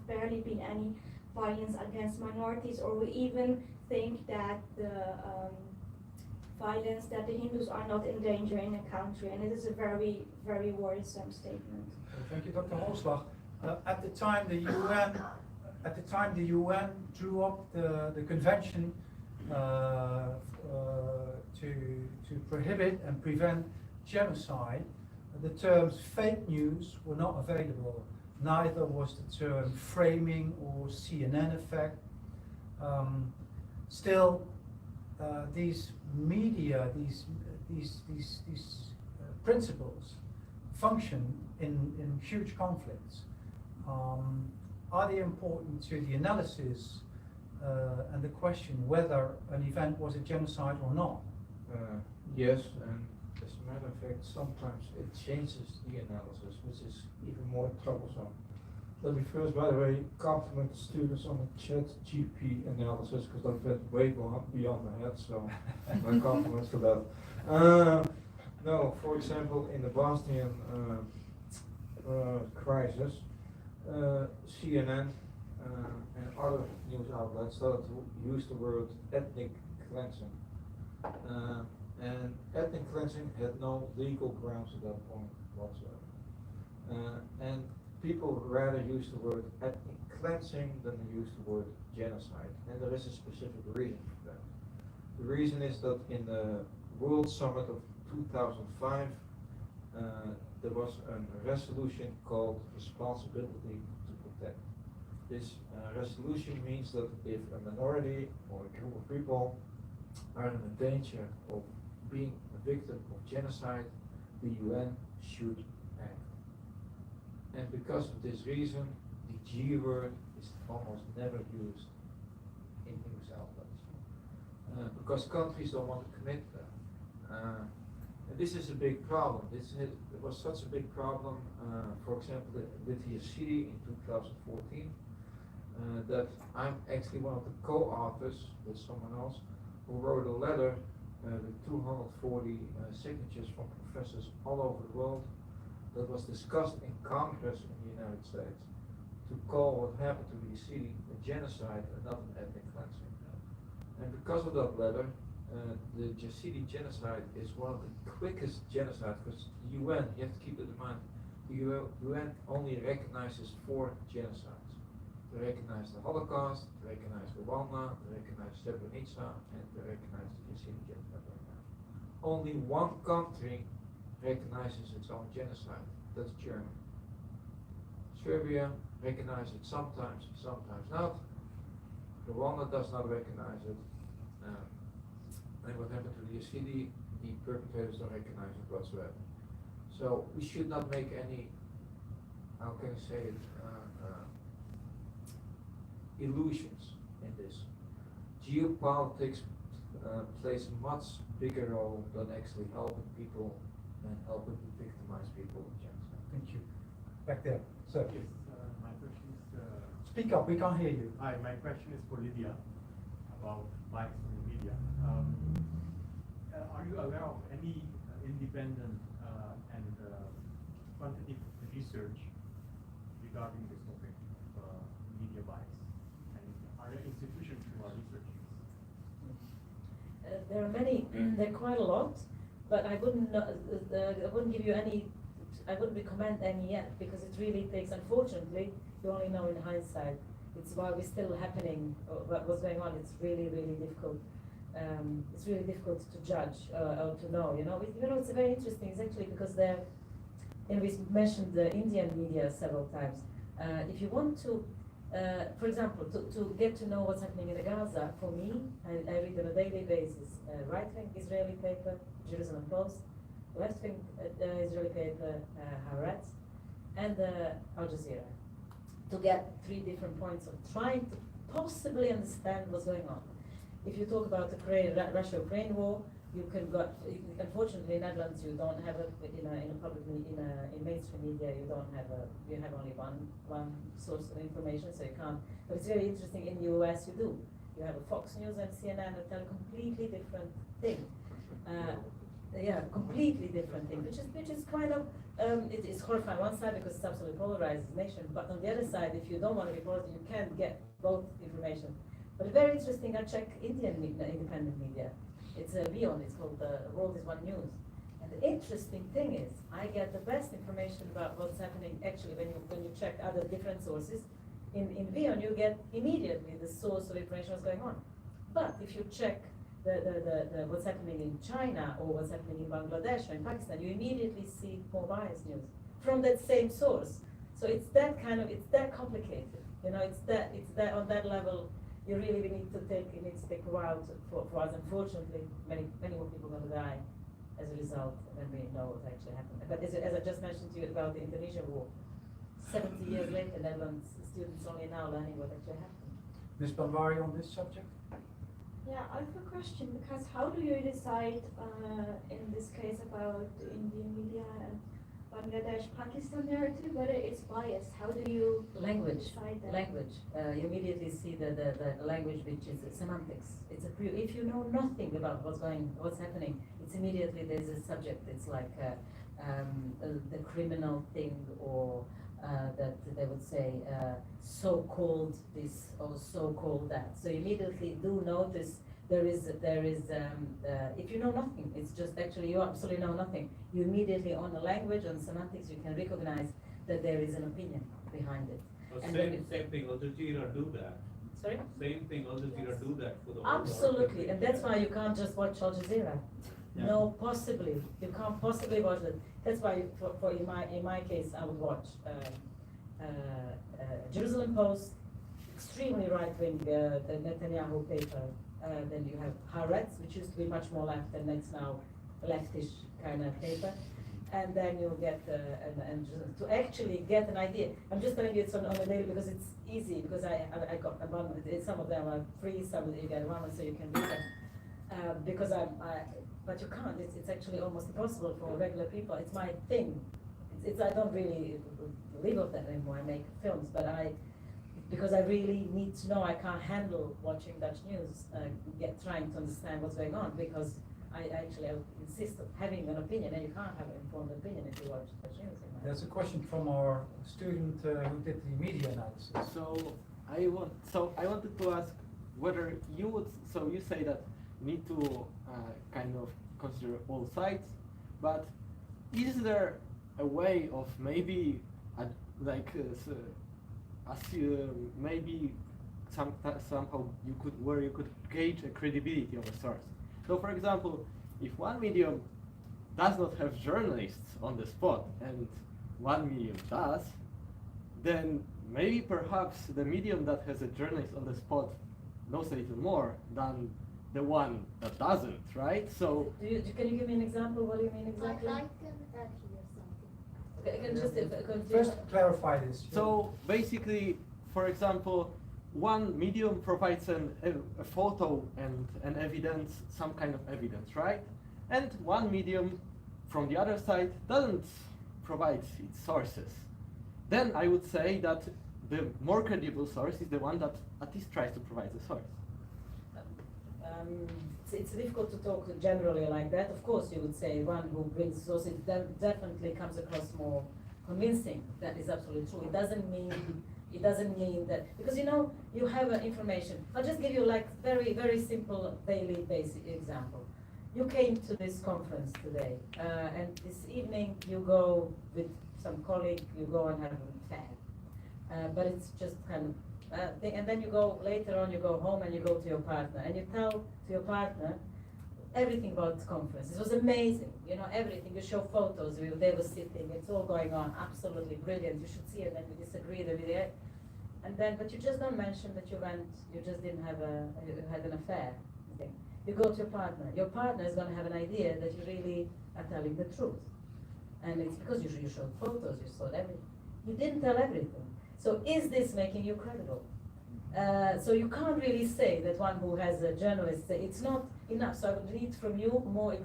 barely been any violence against minorities, or we even think that the Hindus are not in danger in the country, and it is a very, very worrisome statement. Thank you, Dr. Holslag. At the time, the UN drew up the convention to prohibit and prevent genocide. The terms fake news were not available. Neither was the term framing or CNN effect. Still, these media, these principles function in huge conflicts. Are they important to the analysis and the question whether an event was a genocide or not? Yes, and as a matter of fact, sometimes it changes the analysis, which is even more troublesome. Let me first, by the way, compliment the students on the ChatGPT analysis, because that went way beyond my head, so my compliments for that. No, for example, in the Bosnian crisis, CNN and other news outlets started to use the word ethnic cleansing. And ethnic cleansing had no legal grounds at that point whatsoever. And people rather use the word ethnic cleansing than they use the word genocide. And there is a specific reason for that. The reason is that in the World Summit of 2005, there was a resolution called Responsibility to Protect. This resolution means that if a minority or a group of people are in danger of being a victim of genocide, the UN should act. And because of this reason, the G word is almost never used in news outlets. Because countries don't want to commit that. And this is a big problem. It was such a big problem, for example, with the Yazidi in 2014, that I'm actually one of the co-authors with someone else who wrote a letter with 240 signatures from professors all over the world that was discussed in Congress in the United States to call what happened to the Yazidi a genocide and not an ethnic cleansing. And because of that letter, the Yazidi genocide is one of the quickest genocides, because the UN, you have to keep it in mind, the UN only recognizes 4 genocides. They recognize the Holocaust, they recognize Rwanda, they recognize Srebrenica, and they recognize the Yazidi genocide right now. Only one country recognizes its own genocide, that's Germany. Serbia recognizes it sometimes, sometimes not. Rwanda does not recognize it. And what happened to the Yazidi, the perpetrators don't recognize it whatsoever. So we should not make any, how can I say it, illusions in this. Geopolitics plays a much bigger role than actually helping people and helping to victimize people with genocide. Thank you. Back there. So, Yes, my question is. Speak up, we can't hear you. Hi, my question is for Lydia about bias in the media. Are you aware of any independent and quantitative research regarding this topic of media bias? And are there institutions who are researching this? There are many, there are quite a lot, but I wouldn't give you any, I wouldn't recommend any yet, because it really takes, unfortunately, you only know in hindsight. It's while we're still happening, what's going on, it's really, really difficult. It's really difficult to judge or to know, you know. It's very interesting, it's actually because there, and we mentioned the Indian media several times. If you want to, for example, to get to know what's happening in Gaza, for me, I read on a daily basis right-wing Israeli paper, Jerusalem Post, left-wing Israeli paper, Haaretz, and Al Jazeera, to get 3 different points of trying to possibly understand what's going on. If you talk about the Russia-Ukraine war, you can go. Unfortunately, in Netherlands, you don't have in mainstream media. You have only one source of information, so you can't. But it's very interesting. In the US, you do. You have a Fox News and CNN that tell a completely different thing. Completely different thing, which is kind of it is horrifying on one side because it's absolutely polarizes the nation. But on the other side, if you don't want to be polarized, you can't get both information. But very interesting, I check Indian independent media. It's a WION, it's called World is One News. And the interesting thing is, I get the best information about what's happening actually when you check other different sources. In Vion, you get immediately the source of information what's going on. But if you check the what's happening in China or what's happening in Bangladesh or in Pakistan, you immediately see more biased news from that same source. So it's that complicated. You know, it's that on that level. You really need to take a while for us. Unfortunately, many more people are going to die as a result when we know what actually happened. But as I just mentioned to you about the Indonesian war, 70 years later, Netherlands students only now learning what actually happened. Ms. Banwari on this subject? Yeah, I have a question, because how do you decide in this case about the Indian media and Bangladesh Pakistan narrative whether it's biased? How do you decide that? Language. You immediately see the language, which is semantics. It's if you know nothing about what's happening, it's immediately there's a subject. It's like the criminal thing, or that they would say so-called this or so-called that. So you immediately do notice there is if you know nothing, it's just actually you absolutely know nothing. You immediately on the language, on semantics, you can recognize that there is an opinion behind it. Same thing, Al Jazeera do that. Sorry? Same thing, Al Jazeera do that for the whole world. Absolutely, and that's why you can't just watch Al Jazeera. Yeah. No, possibly. You can't possibly watch it. That's why, for in my case, I would watch Jerusalem Post, extremely right-wing, the Netanyahu paper. Then you have Haaretz, which used to be much more left, and it's now a leftish kind of paper. And then you get and to actually get an idea. I'm just telling you it's on the daily because it's easy, because I got some of them are free, some of them you get one, so you can read them. Because but you can't. It's actually almost impossible for regular people. It's my thing. It's I don't really live off that anymore. I make films, but because I really need to know. I can't handle watching Dutch news, trying to understand what's going on, because I insist on having an opinion, and you can't have an informed opinion if you watch Dutch news. There's a question from our student who did the media analysis. So I wanted to ask whether you would. So you say that you need to kind of consider all sides, but is there a way of maybe maybe somehow you could gauge a credibility of a source? So, for example, if one medium does not have journalists on the spot and one medium does, then maybe perhaps the medium that has a journalist on the spot knows a little more than the one that doesn't, right? So, can you give me an example? What do you mean exactly? I can add here something. Okay, can just First, clarify this. So basically, for example, one medium provides a photo and an evidence, some kind of evidence, right? And one medium from the other side doesn't provide its sources. Then I would say that the more credible source is the one that at least tries to provide the source. It's difficult to talk generally like that. Of course, you would say one who brings sources definitely comes across more convincing. That is absolutely true. It doesn't mean that, because you have information. I'll just give you like very, very simple daily basic example. You came to this conference today, and this evening you go with some colleague, you go and have a fag. But it's just kind of and then you go later on, you go home and you go to your partner and you tell to your partner everything about the conference. It was amazing, everything. You show photos, they were sitting, it's all going on, absolutely brilliant. You should see it. Then you disagree with it, and then but you just don't mention that you just didn't have you had an affair. You go to your partner. Your partner is going to have an idea that you really are telling the truth, and it's because you showed photos, you saw everything. You didn't tell everything. So is this making you credible? So you can't really say that one who has a journalist, it's not enough. So I would need from you more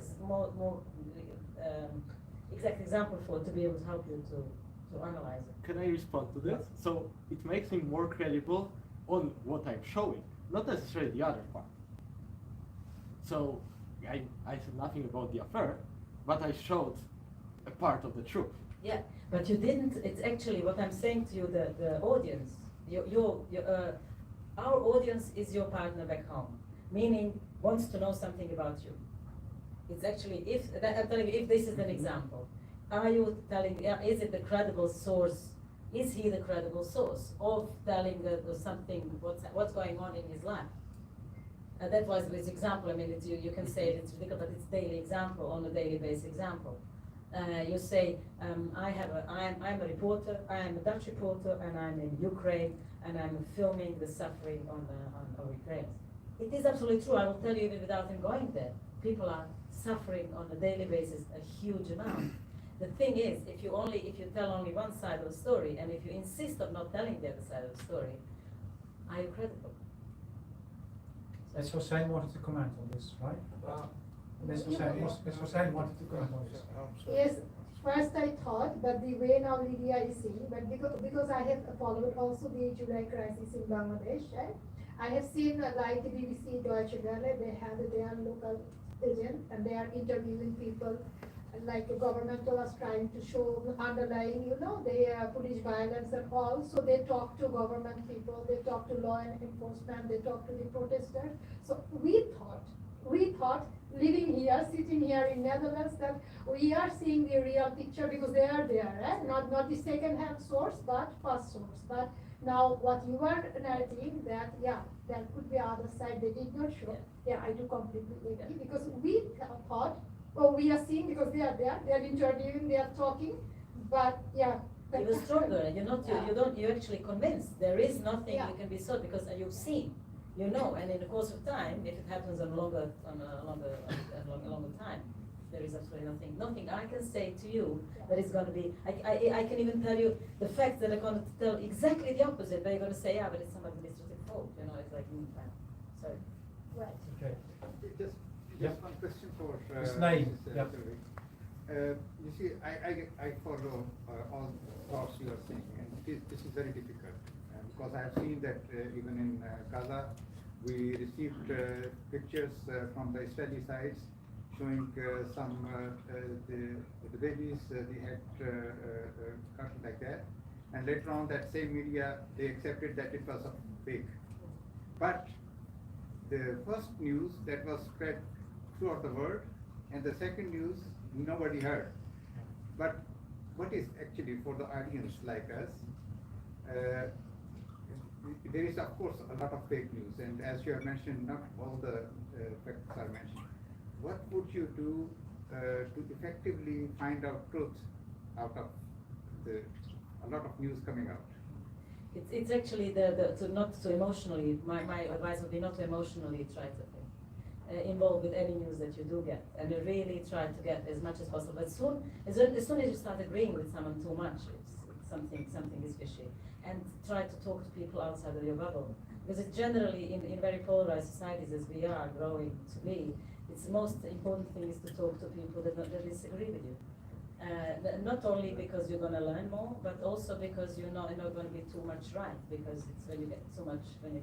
exact example to be able to help you to analyze it. Can I respond to this? So it makes me more credible on what I'm showing, not necessarily the other part. So I said nothing about the affair, but I showed a part of the truth. Yeah, but you didn't. It's actually what I'm saying to you. The audience, our audience is your partner back home, meaning wants to know something about you. It's actually, I'm telling you, if this is an example, are you telling, is it the credible source, is he the credible source of telling something, what's going on in his life? That was this example. I mean, you can say it's ridiculous, but it's daily example, on a daily basis example. You say, I'm a reporter, I am a Dutch reporter, and I'm in Ukraine, and I'm filming the suffering on Ukrainians. It is absolutely true. I will tell you even without him going there. People are suffering on a daily basis a huge amount. The thing is, if you tell only one side of the story, and if you insist on not telling the other side of the story, are you credible? Ms. Hossein wanted to comment on this, right? Ms. Hossein wanted to comment on this. Yes, first I thought, but the way now Lydia is saying, but because I have followed also the July crisis in Bangladesh, right? I have seen like BBC, Deutsche Welle, they have their local agent and they are interviewing people, and like the government was trying to show underlying, the police violence and all. So they talk to government people, they talk to law enforcement, they talk to the protesters. So we thought living here, sitting here in Netherlands, that we are seeing the real picture because they are there, right? Not the second-hand source, but first source. But now what you are narrating, that there could be other side they did not show. Yeah, I do completely agree because we thought, we are seeing because they are there, they are interviewing, they are talking, but yeah. Even stronger, you're actually convinced there is nothing you can be sold because you've seen. And in the course of time, if it happens on a longer time, there is absolutely nothing I can say to you that is going to be. I can even tell you the facts that are going to tell exactly the opposite. But you're going to say, but it's somebody's administrative fault. It's like sorry. Right. Okay. Just one question for His name. You see, I follow all thoughts you are saying, and this is very difficult. Because I have seen that even in Gaza, we received pictures from the Israeli sides showing some the babies, they had cut like that, and later on that same media they accepted that it was a fake. But the first news that was spread throughout the world, and the second news nobody heard. But what is actually for the audience like us? There is of course a lot of fake news, and as you have mentioned, not all the facts are mentioned. What would you do to effectively find out truth out of a lot of news coming out? It's actually not to emotionally. My advice would be not to emotionally try to involved with any news that you do get, and you really try to get as much as possible. But as soon as you start agreeing with someone too much, it's something is fishy. And try to talk to people outside of your bubble, because it's generally in very polarized societies as we are growing to be. It's the most important thing is to talk to people that disagree with you. Not only because you're going to learn more, but also because you're not going to be too much right. Because it's when you get too much, then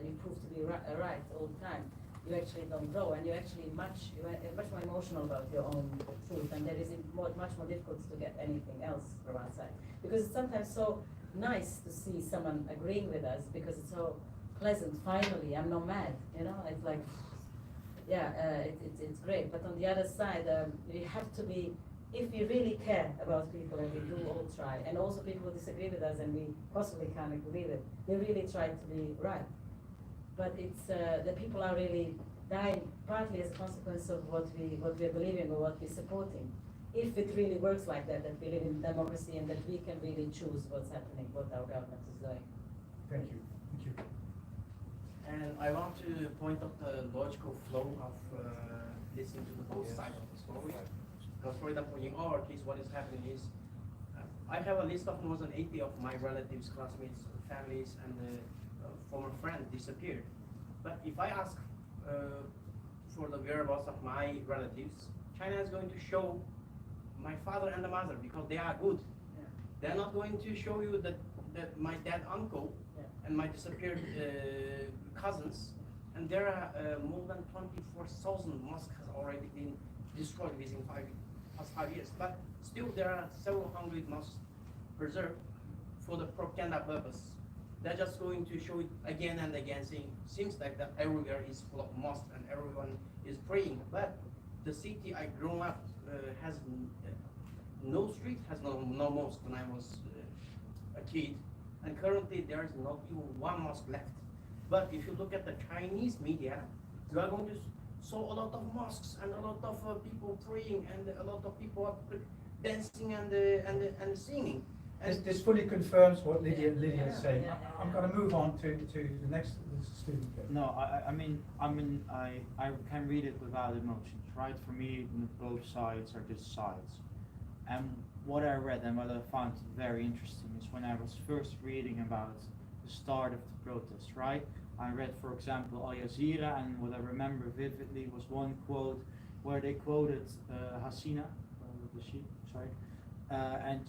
you prove to be right all the time. You actually don't grow, and you're much more emotional about your own truth, and that is much more difficult to get anything else from outside. Because it's sometimes so nice to see someone agreeing with us, because it's so pleasant. Finally, I'm not mad. It's like, it's great. But on the other side, we have to be. If we really care about people, and we do all try, and also people who disagree with us, and we possibly can't agree with, we really try to be right. But it's the people are really dying partly as a consequence of what we're believing or what we're supporting. If it really works like that we live in democracy and that we can really choose what's happening, what our government is doing. Thank you. And I want to point out the logical flow of listening to the both sides of the story. Because, for example, in our case, what is happening is I have a list of more than 80 of my relatives, classmates, families, and former friends disappeared. But if I ask for the whereabouts of my relatives, China is going to show my father and the mother because they are good. Yeah. They're not going to show you that my dead uncle and my disappeared cousins. And there are more than 24,000 mosques has already been destroyed within past 5 years. But still there are several hundred mosques preserved for the propaganda purpose. they're just going to show it again and again, saying seems like that everywhere is full of mosques and everyone is praying. But the city I grew up has no street, has no mosque when I was a kid, and currently there is not even one mosque left. But if you look at the Chinese media, you are going to saw a lot of mosques and a lot of people praying and a lot of people dancing and singing. This fully confirms what Lydia is saying. I'm going to move on to the next student. No, I mean, I can read it without emotions, right? For me, both sides are just sides. And what I read and what I found very interesting is when I was first reading about the start of the protest, right? I read, for example, Al Jazeera, and what I remember vividly was one quote where they quoted Hasina, and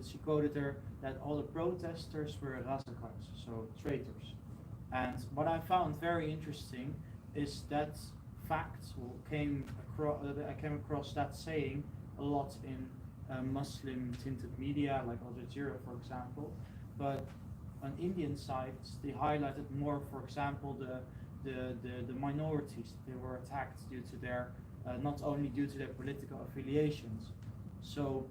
she quoted her that all the protesters were razakars, so traitors. And what I found very interesting is that fact came across. I came across that saying a lot in Muslim tinted media, like Al Jazeera, for example. But on Indian sides, they highlighted more, for example, the minorities. They were attacked due to their not only due to their political affiliations. So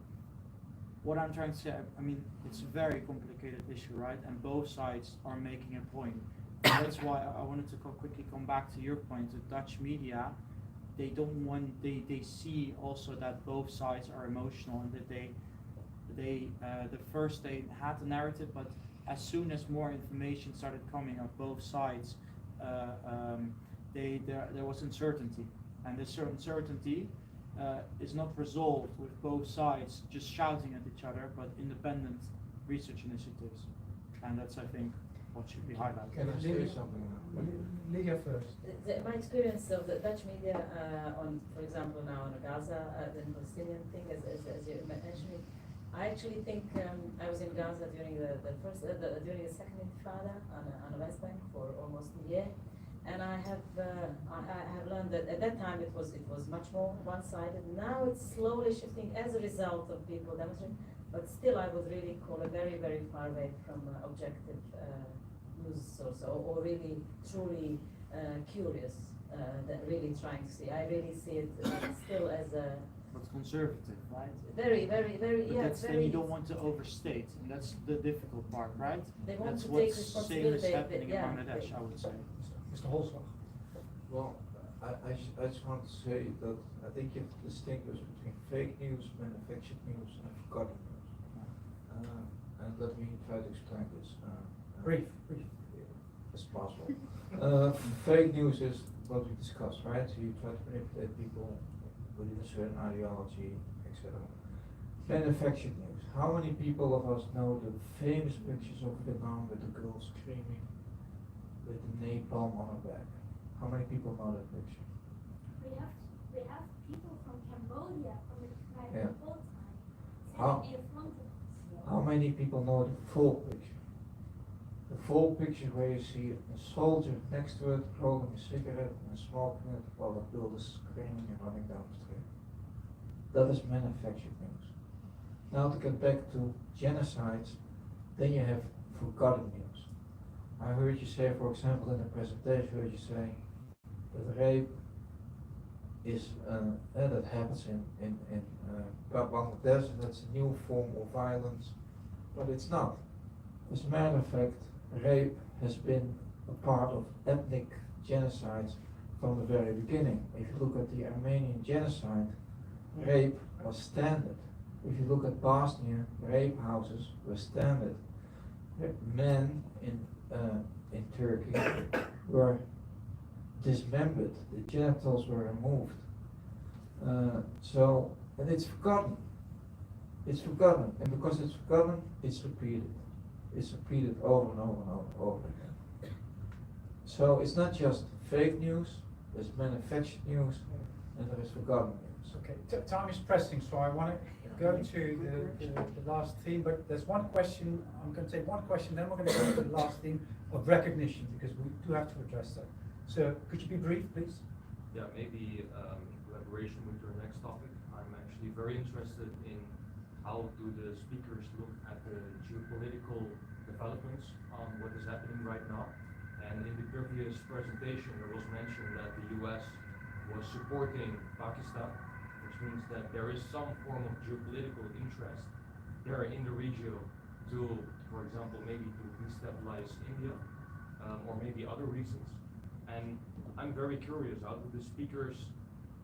what I'm trying to say, I mean, it's a very complicated issue, right? And both sides are making a point. And that's why I wanted to quickly come back to your point. The Dutch media, they don't want, they see also that both sides are emotional, and that the first they had the narrative, but as soon as more information started coming of both sides, there was uncertainty, and this uncertainty is not resolved with both sides just shouting at each other, but independent research initiatives, and that's, I think, what should be highlighted. Can I say something? Lydia first. My experience of the Dutch media on, for example, now on Gaza, the Palestinian thing, as you're mentioning, I actually think I was in Gaza during during the second Intifada on the West Bank for almost a year, and I have learned that at that time it was much more one-sided. Now it's slowly shifting as a result of people demonstrating, but still I would really call it very, very far away from objective news source, or really truly curious, that really trying to see. I really see it still as a But conservative, right? very, very, very, but yeah. that's very, then you don't want to overstate, and that's the difficult part, right? They want that's to what's take same responsibility, is happening yeah, in Bangladesh, I would say. Mr. Holzbach. Well, I just want to say that I think you have to distinguish between fake news, manufactured news, and forgotten news. And let me try to explain this. Brief. As possible. Fake news is what we discussed, right? So you try to manipulate people within a certain ideology, etc. Manufactured news. How many people of us know the famous pictures of Vietnam with the girl screaming with the napalm on her back? How many people know that picture? We have people from Cambodia, from the Yeah. time, How? sitting in front of us. How many people know the full picture? The full picture where you see a soldier next to it rolling a cigarette and smoking it while the girl is screaming and running down the street. That is manufactured news. Now to get back to genocides, then you have forgotten news. I heard you say, for example, in the presentation, I heard you say that rape is that happens in Bangladesh, and that's a new form of violence, but it's not. As a matter of fact, rape has been a part of ethnic genocides from the very beginning. If you look at the Armenian genocide, rape was standard. If you look at Bosnia, rape houses were standard. Men in Turkey were dismembered, the genitals were removed. And it's forgotten. It's forgotten, and because it's forgotten, it's repeated. It's repeated over and over and over and over again. So it's not just fake news, there's manufactured news, and there is forgotten news. Okay, time is pressing, so I want to go to the last theme, but there's one question, I'm going to take one question, then we're going to go to the last theme of recognition, because we do have to address that. So could you be brief, please? Yeah, maybe in collaboration with your next topic, I'm actually very interested in how do the speakers look at the geopolitical developments on what is happening right now. And in the previous presentation, there was mentioned that the US was supporting Pakistan, which means that there is some form of geopolitical interest there in the region to, for example, maybe to destabilize India, or maybe other reasons. And I'm very curious, how do the speakers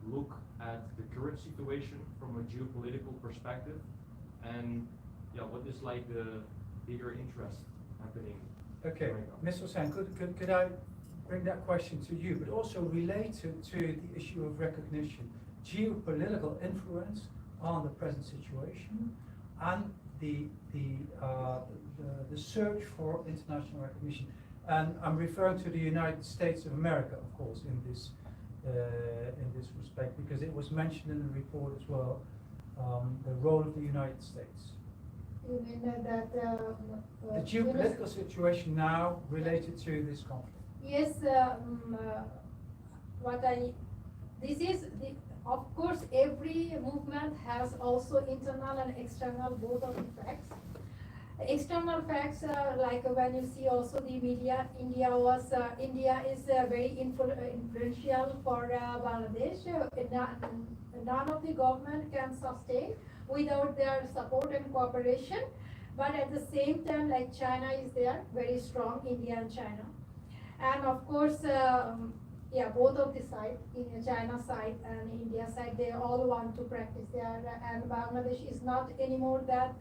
look at the current situation from a geopolitical perspective? And yeah, what is like the bigger interest happening? Okay, right now? Ms. Hossain, could I bring that question to you, but also related to the issue of recognition, geopolitical influence on the present situation, and the search for international recognition. And I'm referring to the United States of America, of course, in this respect, because it was mentioned in the report as well, the role of the United States. You mean that The geopolitical situation now related to this conflict. Yes, of course, every movement has also internal and external both of effects. External facts, like when you see also the media, India is very influential for Bangladesh. None of the government can sustain without their support and cooperation. But at the same time, like China is there, very strong, India and China. And of course, both of the side, in China side and India side, they all want to practice there. And Bangladesh is not anymore that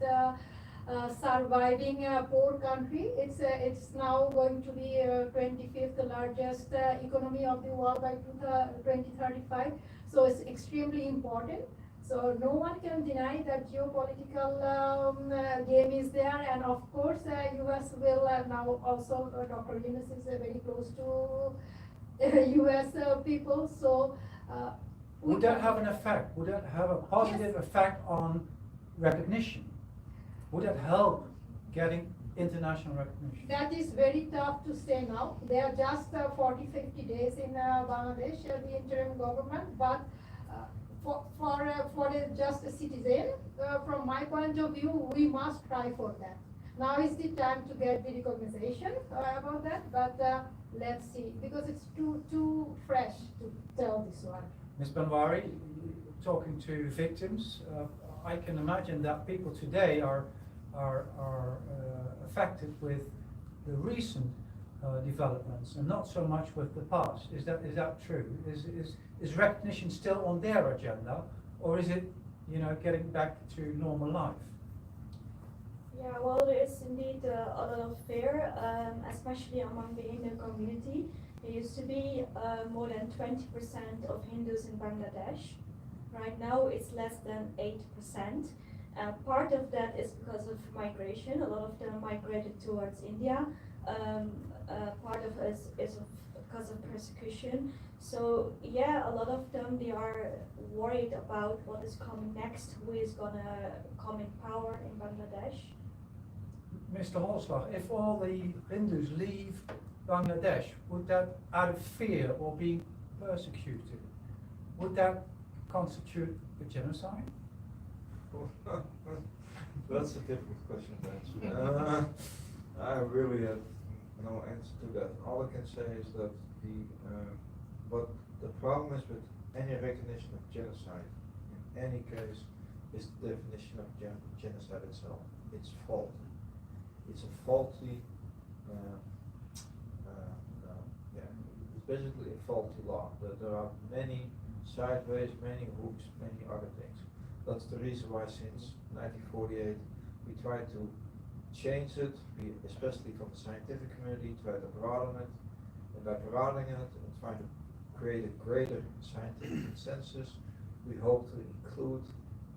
surviving poor country. It's now going to be 25th largest economy of the world by 2035. So it's extremely important. So no one can deny that geopolitical game is there, and of course, US will now also. Dr. Yunus is very close to US people. So would that have an effect? Would that have a positive effect on recognition? Would that help getting international recognition? That is very tough to say now. They are just 40-50 days in Bangladesh, the interim government, but for just a citizen, from my point of view, we must try for that. Now is the time to get the recognition about that, but let's see, because it's too fresh to tell this one. Ms. Banwari, talking to victims, I can imagine that people today are affected with the recent developments and not so much with the past. Is that true? Is recognition still on their agenda, or is it, getting back to normal life? Yeah, well, there is indeed a lot of fear, especially among the Hindu community. There used to be more than 20% of Hindus in Bangladesh. Right now, it's less than 8%. Part of that is because of migration. A lot of them migrated towards India. Part of it is because of persecution. So yeah, a lot of them, they are worried about what is coming next, who is gonna come in power in Bangladesh. Mr. Holslag, if all the Hindus leave Bangladesh, would that, out of fear or being persecuted, would that constitute a genocide? That's a difficult question to answer. I really have no answer to that. All I can say is that but the problem is with any recognition of genocide, in any case, is the definition of genocide itself. It's faulty. It's a faulty, it's basically a faulty law. There are many sideways, many hooks, many other things. That's the reason why since 1948 we tried to change it, especially from the scientific community, try to broaden it, and by broadening it and trying to create a greater scientific consensus, we hope to include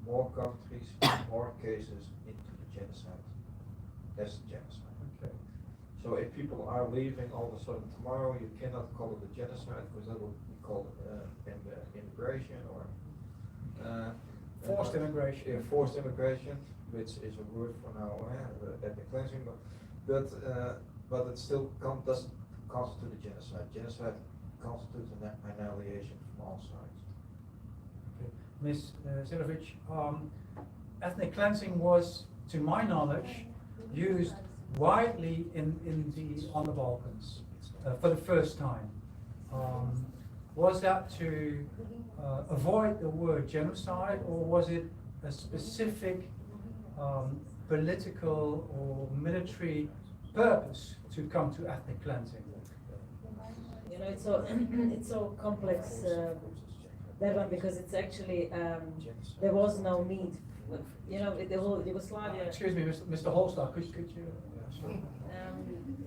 more countries, more cases into the genocide. That's the genocide. Okay. So if people are leaving all of a sudden tomorrow, you cannot call it a genocide because that will be called immigration or Forced immigration. Yeah, forced immigration, which is a word for now, ethnic cleansing, but it still doesn't constitute a genocide. Genocide constitutes an annihilation from all sides. Okay. Ms. Zilovic, ethnic cleansing was, to my knowledge, used widely on the Balkans for the first time. Was that to avoid the word genocide, or was it a specific political or military purpose to come to ethnic cleansing? You know, it's so complex, that one, because it's actually, there was no need, you know, the whole Yugoslavia. Excuse me, Mr. Holstar, could you?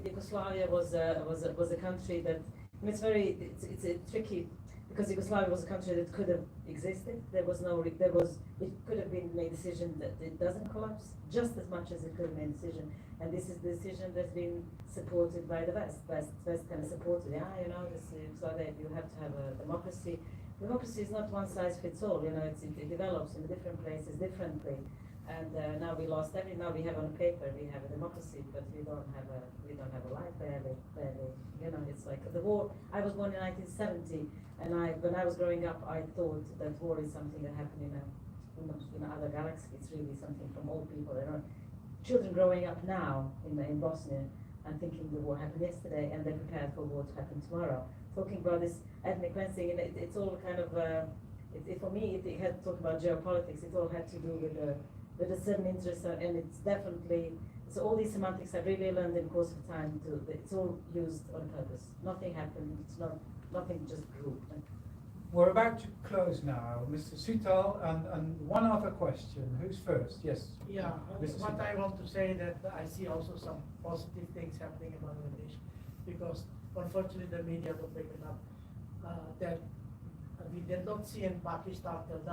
Yugoslavia was a country that, I mean, it's tricky, because Yugoslavia was a country that could have existed. It could have been made a decision that it doesn't collapse just as much as it could have made a decision. And this is the decision that's been supported by the West. West kind of supported, you know, this Yugoslavia, you have to have a democracy. Democracy is not one size fits all, you know, it develops in different places differently. And now we lost now we have on paper, we have a democracy, but we don't have a life barely, you know, it's like the war. I was born in 1970, and when I was growing up, I thought that war is something that happened in other galaxy. It's really something from old people. You know, children growing up now in Bosnia and thinking the war happened yesterday, and they're prepared for war to happen tomorrow. Talking about this ethnic cleansing, and it's all kind of for me, it had to talk about geopolitics. It all had to do with a certain interest, and it's definitely, so all these semantics I've really learned in the course of time, it's all used on purpose. Nothing happened, nothing just grew. We're about to close now. Mr. Sutal, and one other question. Who's first? Yes. Yeah, Mr. what Sutal. I want to say that I see also some positive things happening in Bangladesh, because unfortunately the media don't pick it up, that we did not see in Pakistan till now.